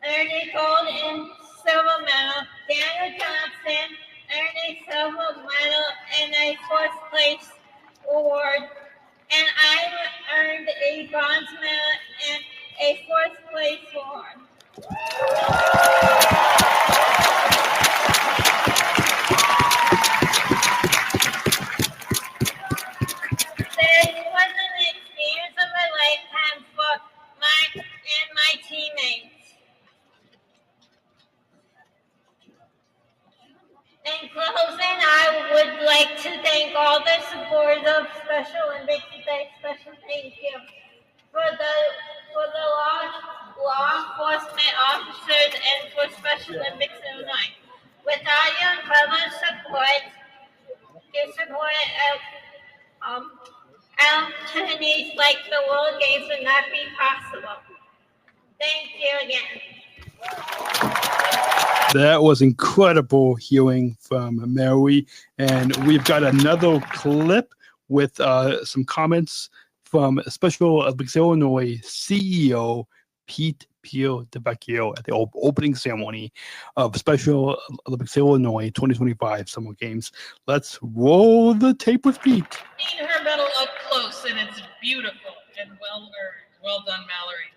earned a gold and silver medal. Daniel Johnson earned a silver medal and a 4th place award. And I earned a bronze medal and a 4th place award. This was an experience of a lifetime for my teammates. In closing, I would like to thank all the supporters of Special Olympics today. Special thank you for the law enforcement officers and for Special Olympics Illinois. Without your incredible support, opportunities like the World Games would not be possible. Thank you again. That was incredible hearing from Mallory. And we've got another clip with some comments from Special Olympics Illinois CEO Pete DeVecchio at the opening ceremony of Special Olympics Illinois 2025 Summer Games. Let's roll the tape with Pete. Seen her medal up close, and it's beautiful and well earned. Well done, Mallory.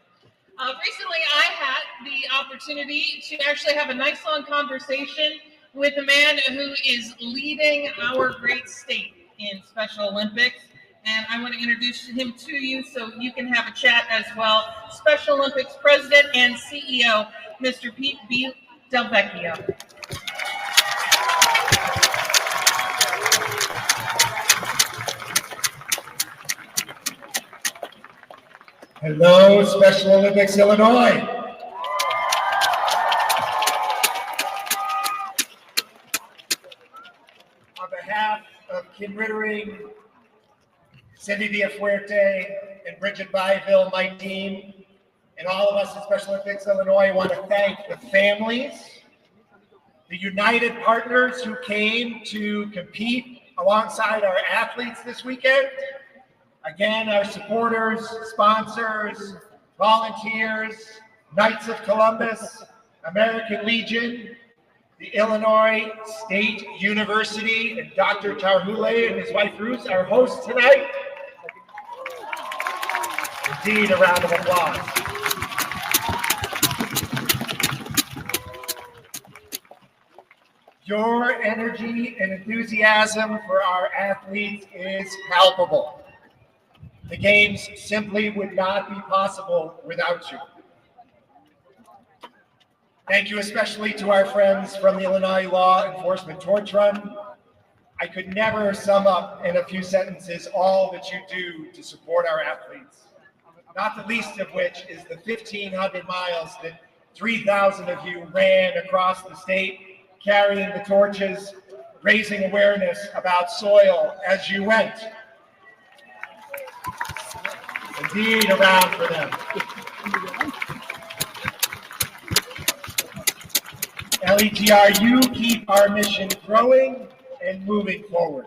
Recently, I had the opportunity to actually have a nice long conversation with a man who is leading our great state in Special Olympics. And I want to introduce him to you so you can have a chat as well. Special Olympics President and CEO, Mr. Pete B. Del Vecchio. Hello, Special Olympics Illinois. On behalf of Kim Rittering, Cindy Villafuerte, and Bridget Byville, my team, and all of us at Special Olympics Illinois, I want to thank the families, the united partners who came to compete alongside our athletes this weekend. Again, our supporters, sponsors, volunteers, Knights of Columbus, American Legion, the Illinois State University, and Dr. Tarhule and his wife Ruth, our hosts tonight. Indeed, a round of applause. Your energy and enthusiasm for our athletes is palpable. The games simply would not be possible without you. Thank you especially to our friends from the Illinois Law Enforcement Torch Run. I could never sum up in a few sentences all that you do to support our athletes, not the least of which is the 1,500 miles that 3,000 of you ran across the state, carrying the torches, raising awareness about soil as you went. Indeed, a round for them. LETR, you keep our mission growing and moving forward.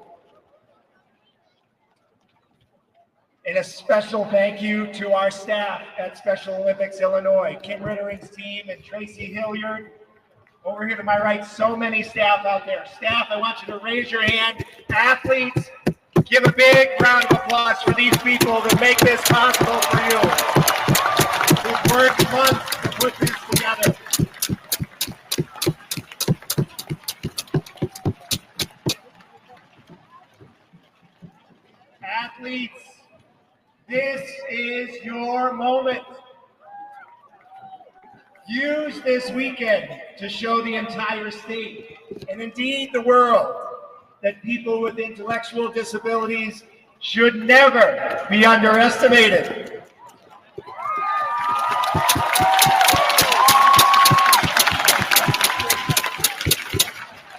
And a special thank you to our staff at Special Olympics Illinois, Kim Rittering's team and Tracy Hilliard. Over here to my right, so many staff out there. Staff, I want you to raise your hand. Athletes, give a big round of applause for these people that make this possible for you. We've worked months to put this together. Athletes, this is your moment. Use this weekend to show the entire state, and indeed the world, that people with intellectual disabilities should never be underestimated.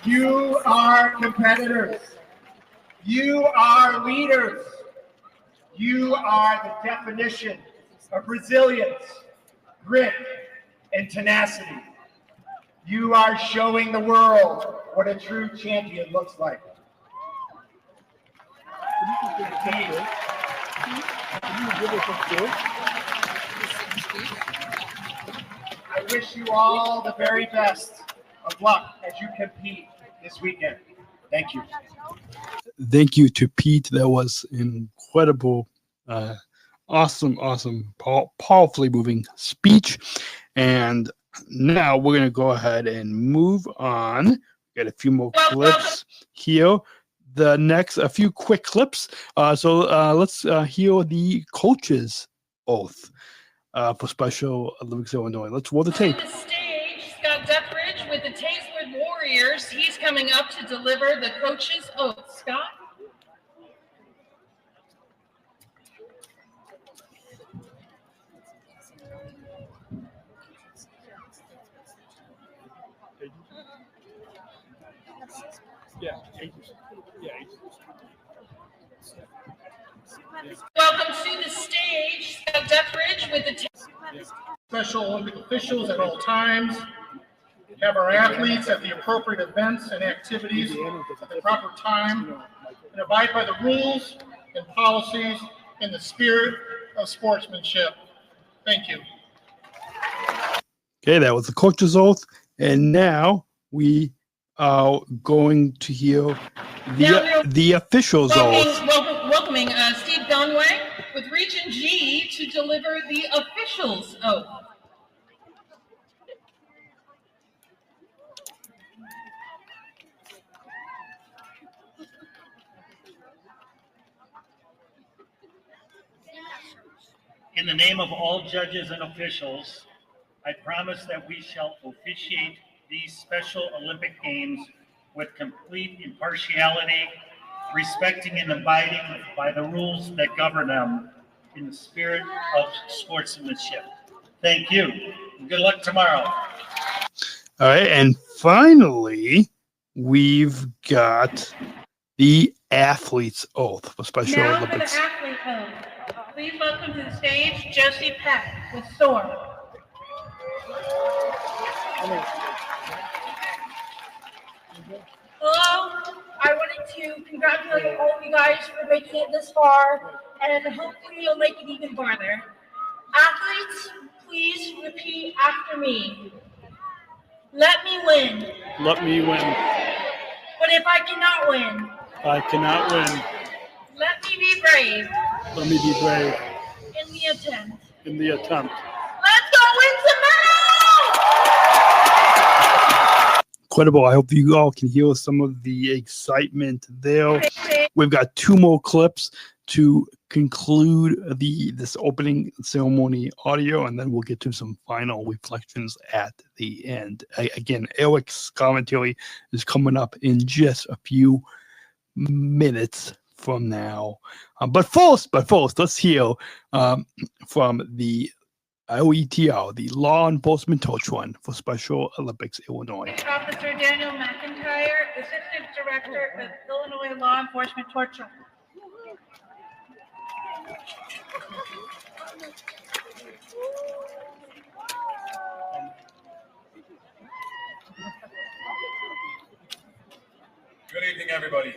You are competitors. You are leaders. You are the definition of resilience, grit, and tenacity. You are showing the world what a true champion looks like. I wish you all the very best of luck as you compete this weekend. Thank you. Thank you to Pete. That was incredible. Awesome, powerfully moving speech. And now we're going to go ahead and move on. Got a few more clips here. A few quick clips. So let's hear the coach's oath for Special Olympics Illinois. Let's roll the tape. On the stage, Scott Dethridge with the Tazeward Warriors. He's coming up to deliver the coach's oath. Scott? Welcome to the stage, Scott Dethridge with the Special Olympic officials at all times, have our athletes at the appropriate events and activities at the proper time, and abide by the rules and policies in the spirit of sportsmanship. Thank you. Okay, that was the coach's oath. And now we are going to hear the official's oath. Welcoming Steve Dunway with Region G to deliver the officials' oath. In the name of all judges and officials, I promise that we shall officiate these Special Olympic Games with complete impartiality, respecting and abiding by the rules that govern them in the spirit of sportsmanship. Thank you. Good luck tomorrow. All right, and finally, we've got the athlete's oath for Special Now Olympics. for the athlete oath. Please welcome to the stage Josie Peck with sword. Hello, I wanted to congratulate all of you guys for making it this far, and hopefully you'll make it even farther. Athletes, please repeat after me. Let me win. Let me win. But if I cannot win, I cannot win. let me be brave Let me be brave in the attempt. in the attempt. Let's go win some medals! Incredible. I hope you all can hear some of the excitement there. We've got two more clips to conclude this opening ceremony audio, and then we'll get to some final reflections at the end. Again, Eric's commentary is coming up in just a few minutes from now. But first, let's hear from the OETR, the Law Enforcement Torch Run for Special Olympics Illinois. Officer Daniel McIntyre, Assistant Director of Illinois Law Enforcement Torch Run. Good evening, everybody.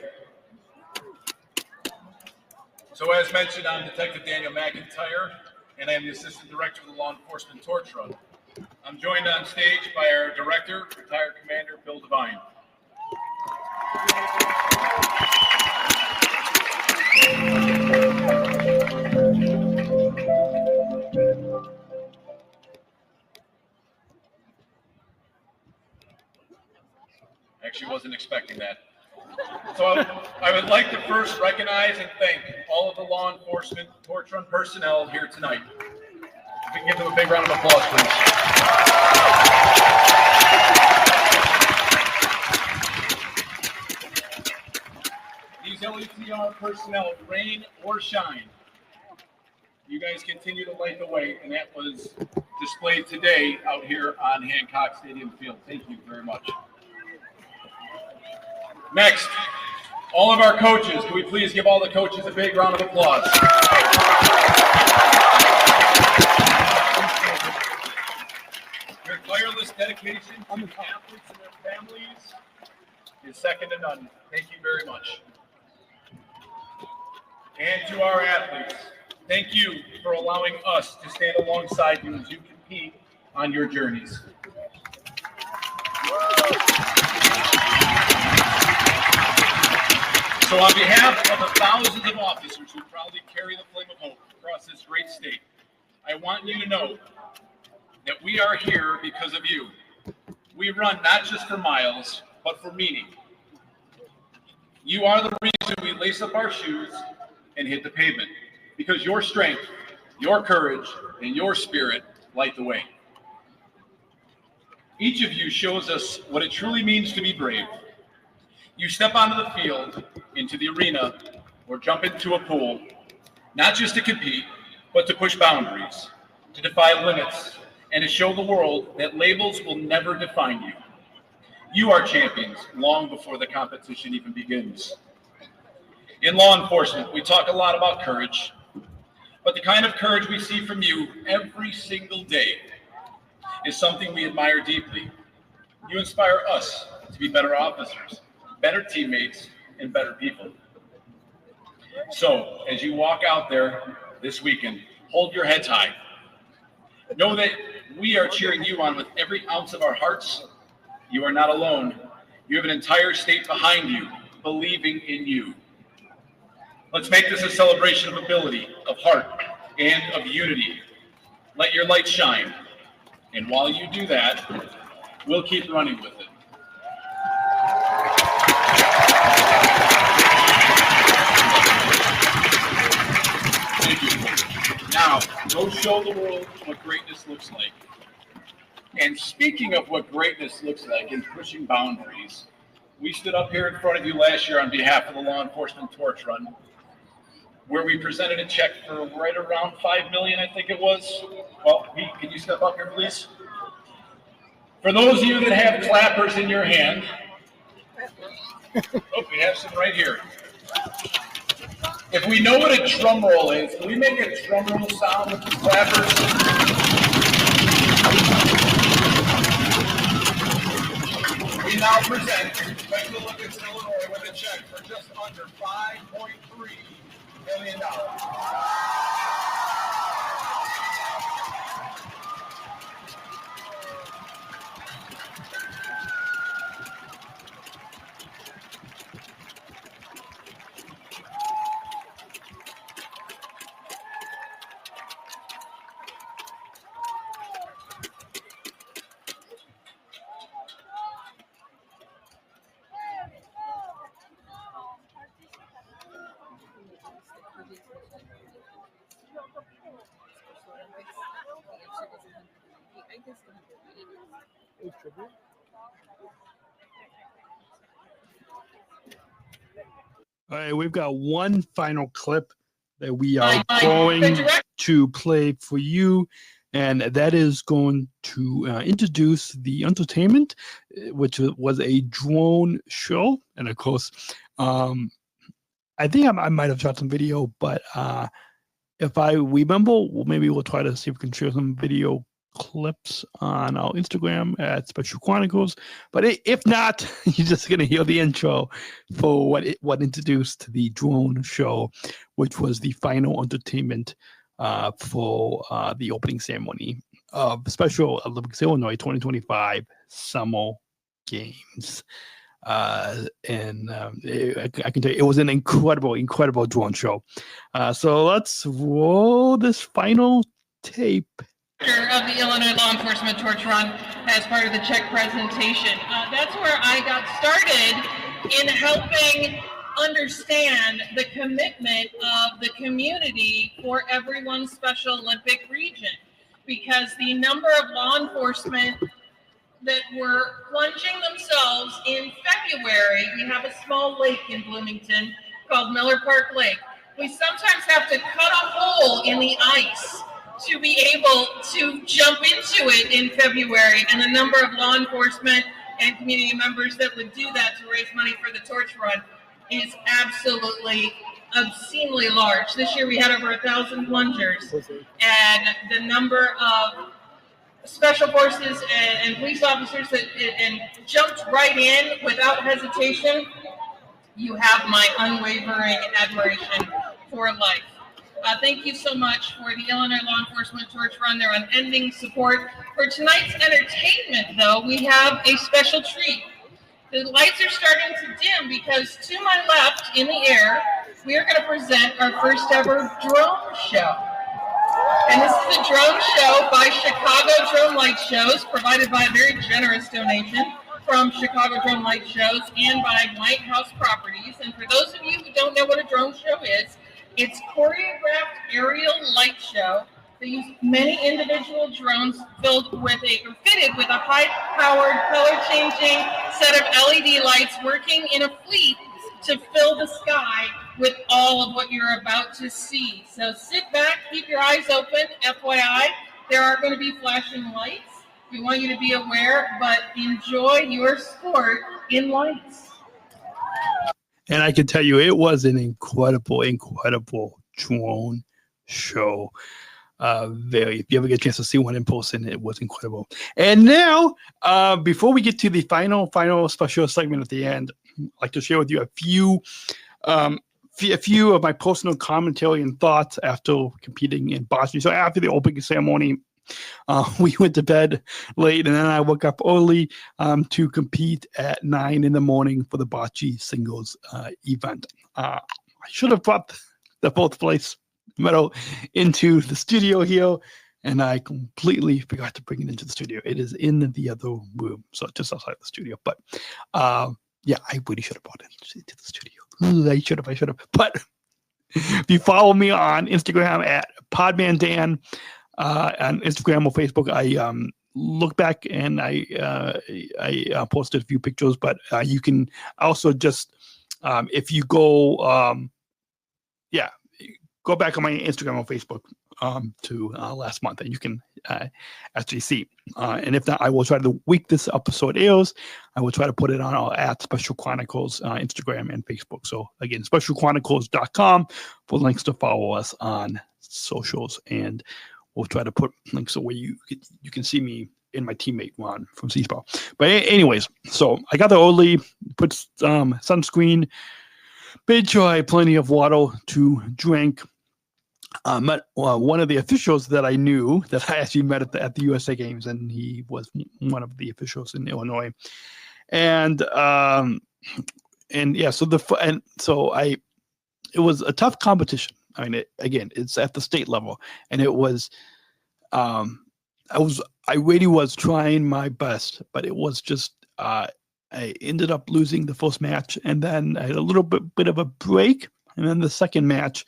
So as mentioned, I'm Detective Daniel McIntyre, and I'm the Assistant Director of the Law Enforcement Torch Run. I'm joined on stage by our Director, Retired Commander Bill Devine. Actually wasn't expecting that. So I would like to first recognize and thank all of the law enforcement torch run personnel here tonight. If we can give them a big round of applause, please. These LETR personnel, rain or shine, you guys continue to light the way, and that was displayed today out here on Hancock Stadium Field. Thank you very much. Next, all of our coaches. Can we please give all the coaches a big round of applause? Your tireless dedication to athletes and their families is second to none. Thank you very much. And to our athletes, thank you for allowing us to stand alongside you as you compete on your journeys. So on behalf of the thousands of officers who proudly carry the flame of hope across this great state, I want you to know that we are here because of you. We run not just for miles, but for meaning. You are the reason we lace up our shoes and hit the pavement, because your strength, your courage, and your spirit light the way. Each of you shows us what it truly means to be brave. You step onto the field, into the arena, or jump into a pool, not just to compete, but to push boundaries, to defy limits, and to show the world that labels will never define you. You are champions long before the competition even begins. In law enforcement, we talk a lot about courage, but the kind of courage we see from you every single day is something we admire deeply. You inspire us to be better officers, better teammates, and better people. So, as you walk out there this weekend, hold your heads high. Know that we are cheering you on with every ounce of our hearts. You are not alone. You have an entire state behind you, believing in you. Let's make this a celebration of ability, of heart, and of unity. Let your light shine. And while you do that, we'll keep running with it. Thank you. Now, go show the world what greatness looks like. And speaking of what greatness looks like in pushing boundaries, we stood up here in front of you last year on behalf of the Law Enforcement Torch Run, where we presented a check for right around $5 million, I think it was. Well, Pete, can you step up here, please? For those of you that have clappers in your hand, oh, we have some right here. If we know what a drum roll is, can we make a drum roll sound with the clappers? We now present Special Olympics Illinois with a check for just under $5.3 million. All right, we've got one final clip that we are going to play for you, and that is going to introduce the entertainment, which was a drone show. And of course, I think I might have shot some video, but if I remember, maybe we'll try to see if we can share some video clips on our Instagram at Special Chronicles. But if not, you're just going to hear the intro for what introduced the drone show, which was the final entertainment for the opening ceremony of Special Olympics Illinois 2025 Summer Games. I can tell you, it was an incredible drone show. So let's roll this final tape. Of the Illinois Law Enforcement Torch Run as part of the check presentation. That's where I got started in helping understand the commitment of the community for everyone's Special Olympic region, because the number of law enforcement that were plunging themselves in February, we have a small lake in Bloomington called Miller Park Lake. We sometimes have to cut a hole in the ice to be able to jump into it in February, and the number of law enforcement and community members that would do that to raise money for the Torch Run is absolutely obscenely large. This year we had over 1,000 plungers, and the number of special forces and police officers that jumped right in without hesitation. You have my unwavering admiration for life. Thank you so much for the Illinois Law Enforcement Torch Run, their unending support. For tonight's entertainment, though, we have a special treat. The lights are starting to dim because to my left in the air, we are going to present our first ever drone show. And this is a drone show by Chicago Drone Light Shows, provided by a very generous donation from Chicago Drone Light Shows and by Lighthouse Properties. And for those of you who don't know what a drone show is, it's choreographed aerial light show. They use many individual drones fitted with a high-powered, color-changing set of LED lights working in a fleet to fill the sky with all of what you're about to see. So sit back, keep your eyes open. FYI, there are going to be flashing lights. We want you to be aware, but enjoy your sport in lights. And I can tell you, it was an incredible drone show. If you ever get a chance to see one in person, it was incredible. And now, before we get to the final special segment at the end, I'd like to share with you a few of my personal commentary and thoughts after competing in Bocce. So after the opening ceremony, we went to bed late, and then I woke up early to compete at 9 a.m. for the Bocce singles event. I should have brought the fourth place medal into the studio here, and I completely forgot to bring it into the studio. It is in the other room, so just outside the studio. But yeah, I really should have brought it into the studio. I should have. But if you follow me on Instagram at PodmanDan, on Instagram or Facebook, I look back and I posted a few pictures. But you can also just if you go go back on my Instagram or Facebook to last month, and you can actually see. And if not, I will try to, the week this episode airs, I will try to put it on our at Special Chronicles Instagram and Facebook. So again, specialchronicles.com for links to follow us on socials, and we'll try to put links where you can see me and my teammate Ron from SEASPAR. But anyways, so I got there early, put sunscreen, made sure I had plenty of water to drink. Met one of the officials that I knew that I actually met at the USA Games, and he was one of the officials in Illinois. And yeah, so it was a tough competition. I mean, it's at the state level, and it was I really was trying my best, but it was just I ended up losing the first match, and then I had a little bit of a break, and then the second match.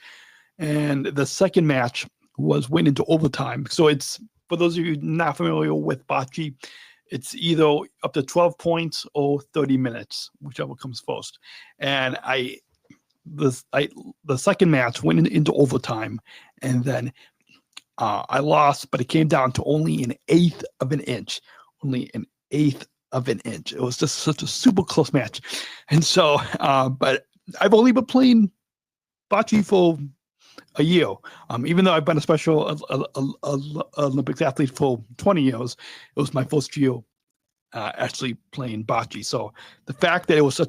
And the second match went into overtime. So it's, for those of you not familiar with bocce, it's either up to 12 points or 30 minutes, whichever comes first. And the second match went into overtime, and then I lost, but it came down to only an eighth of an inch. It was just such a super close match. And so, but I've only been playing bocce for a year. Even though I've been a Special Olympics athlete for 20 years, it was my first year actually playing bocce. So the fact that it was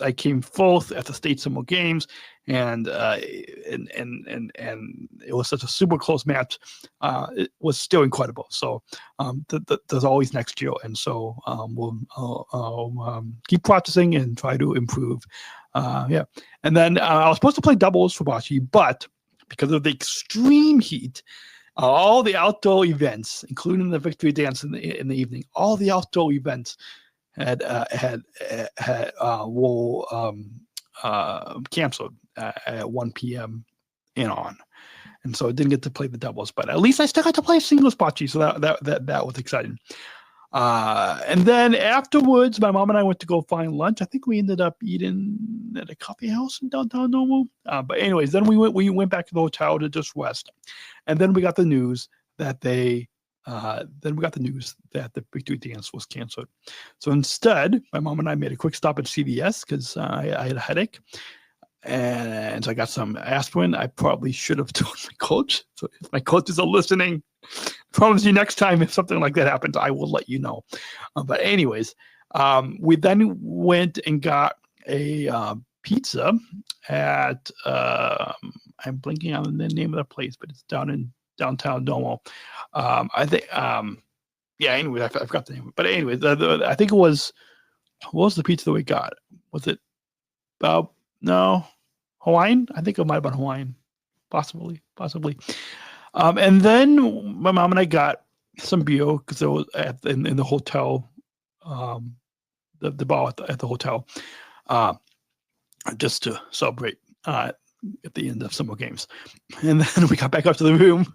I came fourth at the state summer games, and it was such a super close match, it was still incredible. So there's always next year, and so I'll keep practicing and try to improve. Yeah, and then I was supposed to play doubles for bocce, but because of the extreme heat, all the outdoor events, including the victory dance in the evening, all the outdoor events were canceled at 1 p.m. and on, and so I didn't get to play the doubles. But at least I still got to play singles bocce, so that was exciting. And then afterwards, my mom and I went to go find lunch. I think we ended up eating at a coffee house in downtown Normal. But anyways, then we went back to the hotel to just rest, and then we got the news that the victory dance was canceled. So instead, my mom and I made a quick stop at CVS because I had a headache, and so I got some aspirin. I probably should have told my coach. So if my coaches are listening, promise you next time if something like that happens, I will let you know. But anyways, we then went and got a pizza at I'm blinking on the name of the place, but it's down in downtown Domo. I think anyway, I forgot the name. But anyway, I think it was, what was the pizza that we got? Was it no, Hawaiian? I think it might have been Hawaiian. Possibly. And then my mom and I got some beer because it was in the hotel, the bar at the hotel, just to celebrate at the end of summer games. And then we got back up to the room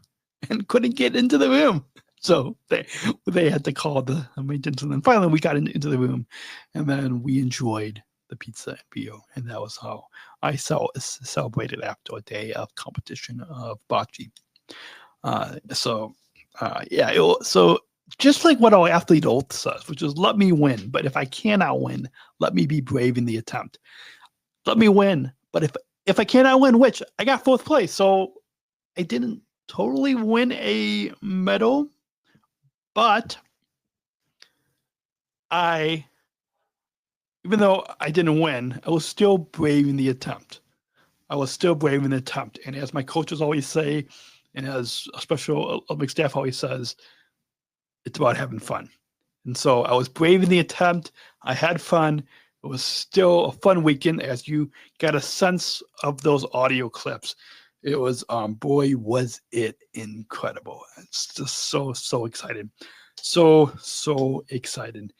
and couldn't get into the room. So they had to call the maintenance. And then finally we got into the room, and then we enjoyed the pizza and beer. And that was how I celebrated after a day of competition of bocce. So just like what our athlete oath says, which is let me win, but if I cannot win, let me be brave in the attempt. Let me win, but if I cannot win, which I got fourth place, so I didn't totally win a medal, but even though I didn't win, I was still brave in the attempt. And as my coaches always say, and as a Special Olympic staff always says, it's about having fun. And so I was brave in the attempt. I had fun. It was still a fun weekend, as you got a sense of those audio clips. It was, boy, was it incredible. It's just so excited. So excited.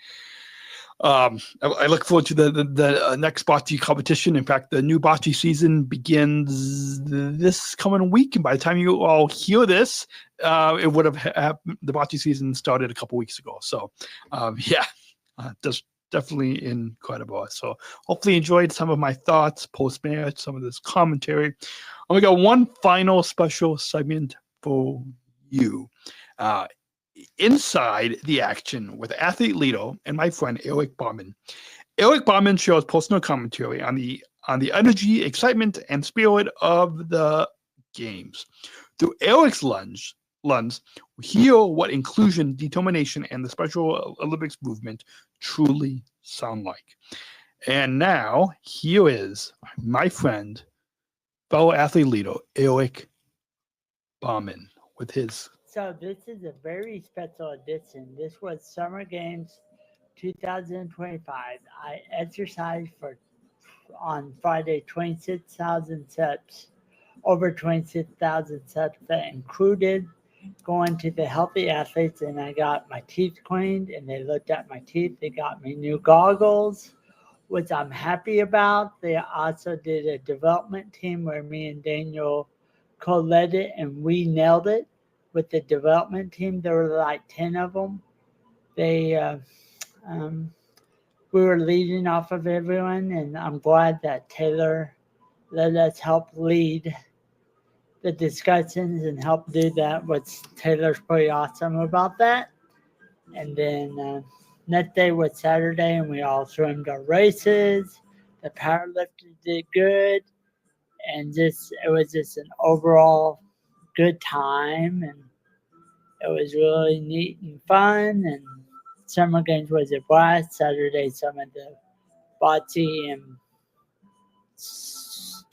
I look forward to the next bocce competition. In fact, the new bocce season begins this coming week. And by the time you all hear this, it would have happened. The bocce season started a couple weeks ago. So, just definitely incredible. So hopefully you enjoyed some of my thoughts post-match, some of this commentary. And we got one final special segment for you. Inside the action with athlete Lito and my friend Eric Baumann. Eric Baumann shares personal commentary on the energy, excitement, and spirit of the games. Through Eric's lens, we hear what inclusion, determination, and the Special Olympics movement truly sound like. And now, here is my friend, fellow athlete leader, Eric Baumann, with his. So this is a very special edition. This was Summer Games 2025. I exercised on Friday 26,000 steps, over 26,000 steps that included going to the healthy athletes, and I got my teeth cleaned and they looked at my teeth. They got me new goggles, which I'm happy about. They also did a development team where me and Daniel co-led it, and we nailed it with the development team. There were like 10 of them. We were leading off of everyone, and I'm glad that Taylor let us help lead the discussions and help do that, which Taylor's pretty awesome about that. And then next day was Saturday, and we all swam our races. The powerlifters did good, and it was just an overall good time, and it was really neat and fun. And Summer Games was a blast. Saturday, some of the bocce and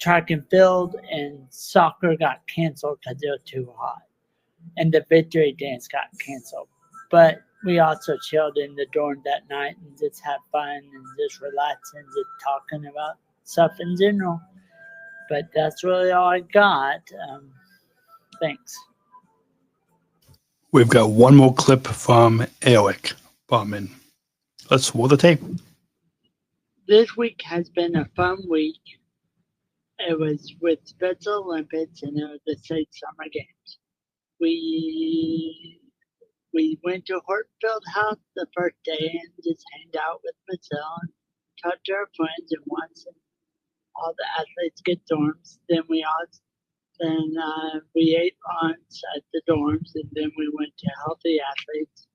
track and field and soccer got canceled because they were too hot, and the victory dance got canceled. But we also chilled in the dorm that night and just had fun and just relaxing, just talking about stuff in general. But that's really all I got. Thanks. We've got one more clip from Eric Baumann. Let's roll the tape. This week has been a fun week. It was with Special Olympics, and it was the State Summer Games. We went to Hortfield House the first day and just hanged out with Michelle and talked to our friends and watched all the athletes get dorms. Then we ate lunch at the dorms, and then we went to Healthy Athletes.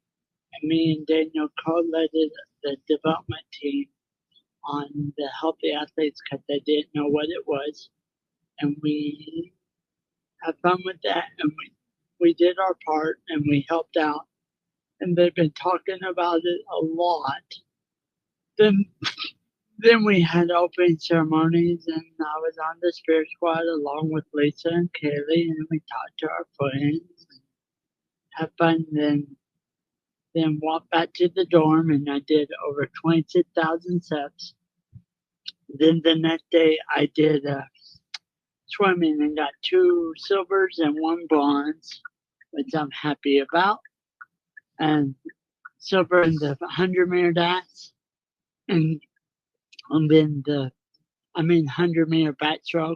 And me and Daniel co-led the development team on the Healthy Athletes because they didn't know what it was. And we had fun with that, and we did our part, and we helped out. And they've been talking about it a lot. Then we had opening ceremonies, and I was on the spirit squad along with Lisa and Kaylee, and we talked to our friends and had fun. Then walked back to the dorm, and I did over 26,000 steps. Then the next day I did swimming and got 2 silvers and 1 bronze, which I'm happy about. And silver in the 100-meter dash, and then 100-meter backstroke.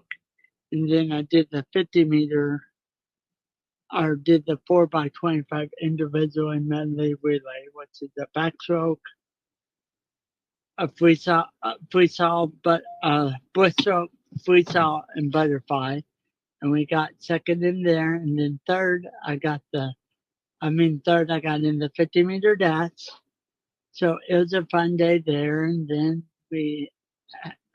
And then I did the 50-meter, or did the 4x25 individual and medley relay, which is the backstroke, a freestyle, breaststroke, freestyle, and butterfly. And we got second in there. And then third, I got in the 50-meter dash. So it was a fun day there. And then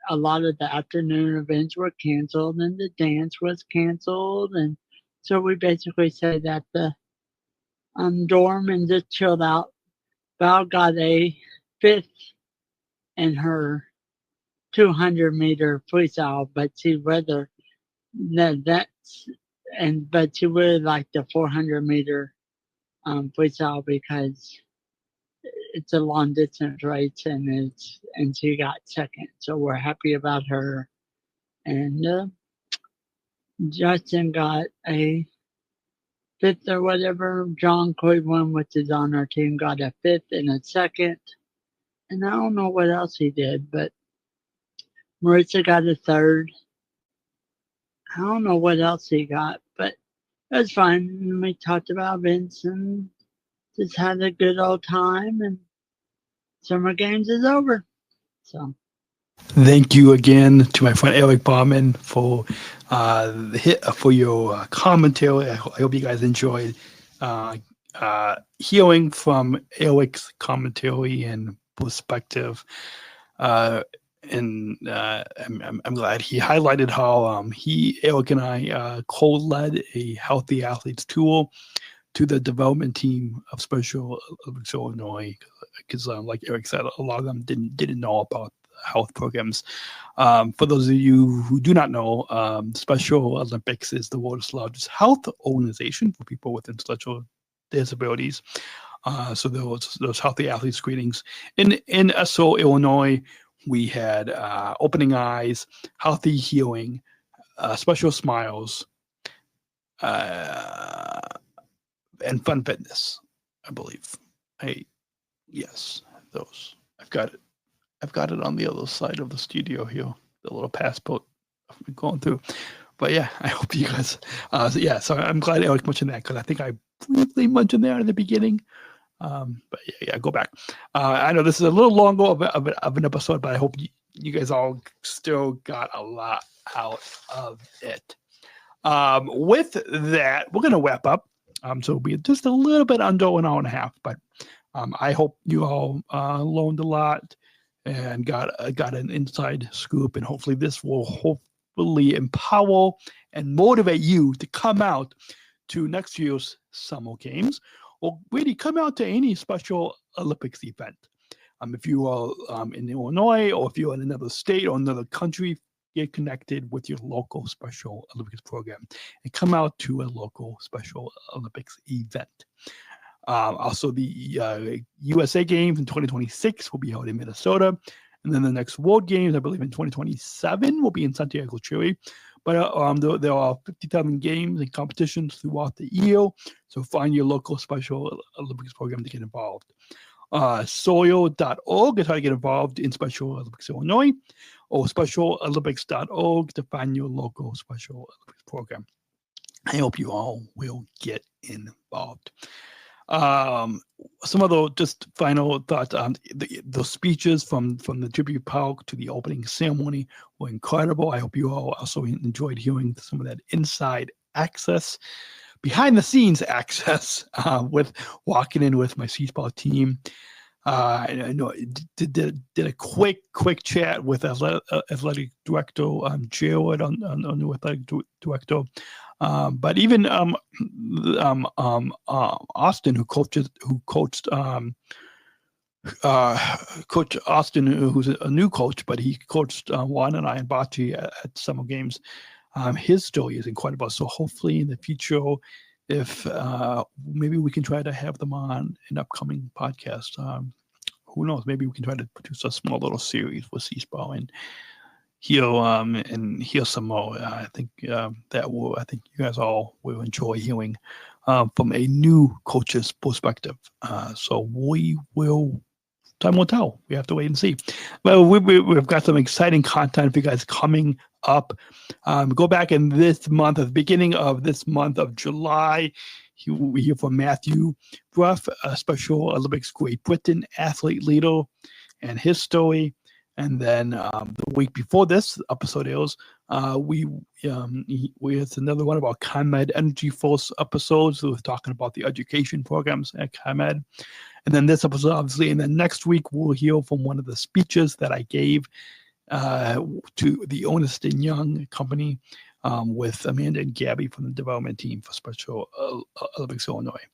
a lot of the afternoon events were canceled, and the dance was canceled. And so we basically stayed at the dorm and just chilled out. Val got a 5th in her 200-meter freestyle, but she really liked the 400-meter freestyle because it's a long distance race, and she got second. So we're happy about her. And Justin got a 5th or whatever. John Coyborn, which is on our team, got a 5th and a 2nd. And I don't know what else he did, but Marissa got a 3rd. I don't know what else he got, but it was fun. And we talked about Vince and just had a good old time, and summer games is over. So Thank you again to my friend Eric Baumann for your commentary. I hope you guys enjoyed hearing from Eric's commentary and perspective. I'm glad he highlighted how Eric and I co-led a Healthy Athletes tour to the development team of Special Olympics Illinois, because like Eric said, a lot of them didn't know about health programs. For those of you who do not know, Special Olympics is the world's largest health organization for people with intellectual disabilities. So those healthy athlete screenings in SO Illinois, we had Opening Eyes, Healthy Healing, Special Smiles, and Fun Fitness, I believe. Yes, those. I've got it on the other side of the studio here, the little passport I've been going through. But yeah, I hope you guys. So I'm glad Eric mentioned that, because I think I briefly mentioned that in the beginning. But yeah, go back. I know this is a little longer of an episode, but I hope you guys all still got a lot out of it. With that, we're going to wrap up. So it'll be just a little bit under an hour and a half, but I hope you all learned a lot and got an inside scoop, and hopefully this will hopefully empower and motivate you to come out to next year's Summer Games, or really come out to any Special Olympics event. If you are in Illinois, or if you're in another state or another country, get connected with your local Special Olympics program and come out to a local Special Olympics event. Also, the USA Games in 2026 will be held in Minnesota. And then the next World Games, I believe in 2027, will be in Santiago, Chile. But there are 50,000 games and competitions throughout the year. So find your local Special Olympics program to get involved. Soil.org is how to get involved in Special Olympics Illinois, or specialolympics.org to find your local Special Olympics program. I hope you all will get involved. Some of the just final thoughts. The speeches from the tribute park to the opening ceremony were incredible. I hope you all also enjoyed hearing some of that inside access, behind the scenes access, with walking in with my SEASPAR team. I know did a quick chat with athletic director Jared on new athletic director. But even Austin, coached Coach Austin, who's a new coach, but he coached Juan and I in Bocce at Summer Games. His story is incredible. So hopefully in the future, if maybe we can try to have them on an upcoming podcast. Who knows? Maybe we can try to produce a small little series with SEASPAR and hear some more. I think I think you guys all will enjoy hearing from a new coach's perspective. So we will. Time will tell. We have to wait and see. Well, we've got some exciting content for you guys coming up. Go back in this month, at the beginning of this month of July. We hear from Matthew Bruff, a Special Olympics Great Britain athlete leader, and his story. And then the week before this episode airs, we it's another one of our ComEd Energy Force episodes. So we're talking about the education programs at ComEd. And then this episode, obviously, and then next week we'll hear from one of the speeches that I gave to the Ernst & Young company with Amanda and Gabby from the development team for Special Olympics Illinois.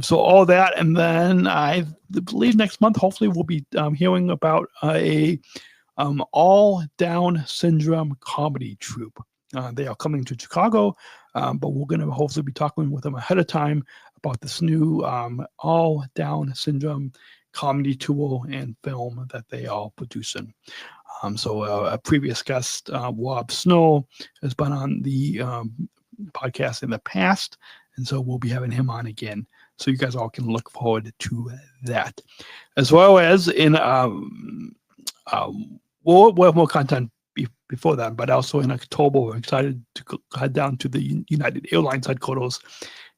So all that, and then I believe next month, hopefully, we'll be hearing about a all Down syndrome comedy troupe. They are coming to Chicago, but we're going to hopefully be talking with them ahead of time about this new all Down syndrome comedy tour and film that they are producing. So a previous guest, Rob Snow, has been on the podcast in the past, and so we'll be having him on again. So you guys all can look forward to that, as well as in we'll have more content before that, but also in October we're excited to head down to the United Airlines headquarters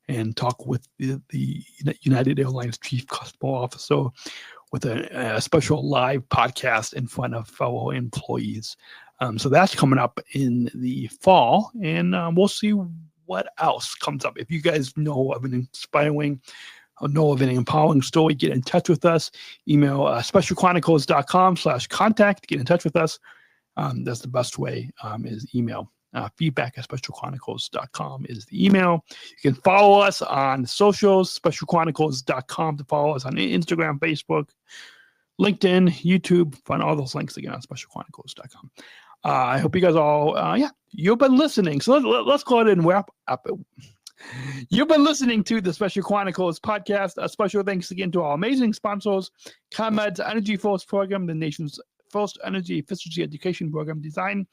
and talk with the United Airlines Chief Customer Officer with a special live podcast in front of fellow employees. So that's coming up in the fall, and we'll see what else comes up. If you guys know of an inspiring or know of an empowering story, get in touch with us. Email specialchronicles.com/contact. Get in touch with us. That's the best way, is email. Feedback at specialchronicles.com is the email. You can follow us on socials, specialchronicles.com to follow us on Instagram, Facebook, LinkedIn, YouTube. Find all those links again on specialchronicles.com. I hope you guys all, you've been listening. So let's go ahead and wrap up. You've been listening to the Special Chronicles podcast. A special thanks again to our amazing sponsors, ComEd's Energy Force program, the nation's first energy efficiency education program designed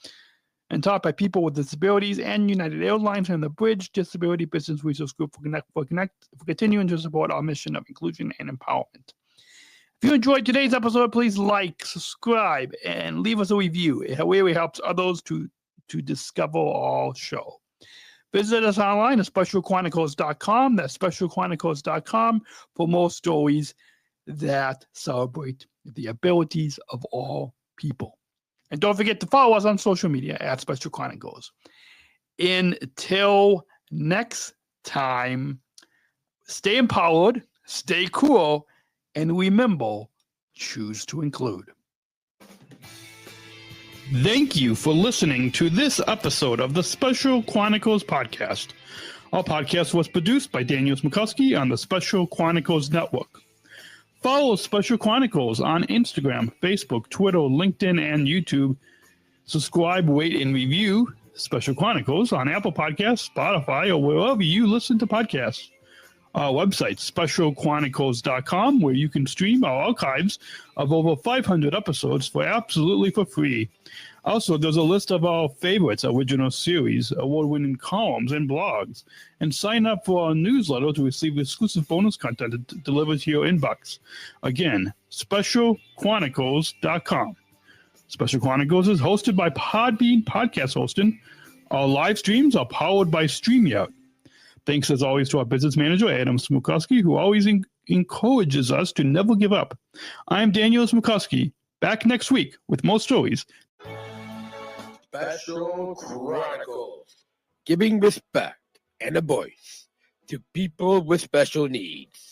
and taught by people with disabilities, and United Airlines and the Bridge Disability Business Resource Group for continuing to support our mission of inclusion and empowerment. If you enjoyed today's episode, please like, subscribe, and leave us a review. It really helps others to discover our show. Visit us online at specialchronicles.com. That's specialchronicles.com for more stories that celebrate the abilities of all people. And don't forget to follow us on social media at Special Chronicles. Until next time, stay empowered, stay cool, and remember, choose to include. Thank you for listening to this episode of the Special Chronicles Podcast. Our podcast was produced by Daniel Smrokowski on the Special Chronicles Network. Follow Special Chronicles on Instagram, Facebook, Twitter, LinkedIn, and YouTube. Subscribe, rate, and review Special Chronicles on Apple Podcasts, Spotify, or wherever you listen to podcasts. Our website, specialchronicles.com, where you can stream our archives of over 500 episodes for free. Also, there's a list of our favorites, original series, award-winning columns, and blogs. And sign up for our newsletter to receive exclusive bonus content delivered to your inbox. Again, specialchronicles.com. Special Chronicles is hosted by Podbean Podcast Hosting. Our live streams are powered by StreamYard. Thanks, as always, to our business manager, Adam Smrokowski, who always encourages us to never give up. I'm Daniel Smrokowski, back next week with more stories. Special Chronicles, giving respect and a voice to people with special needs.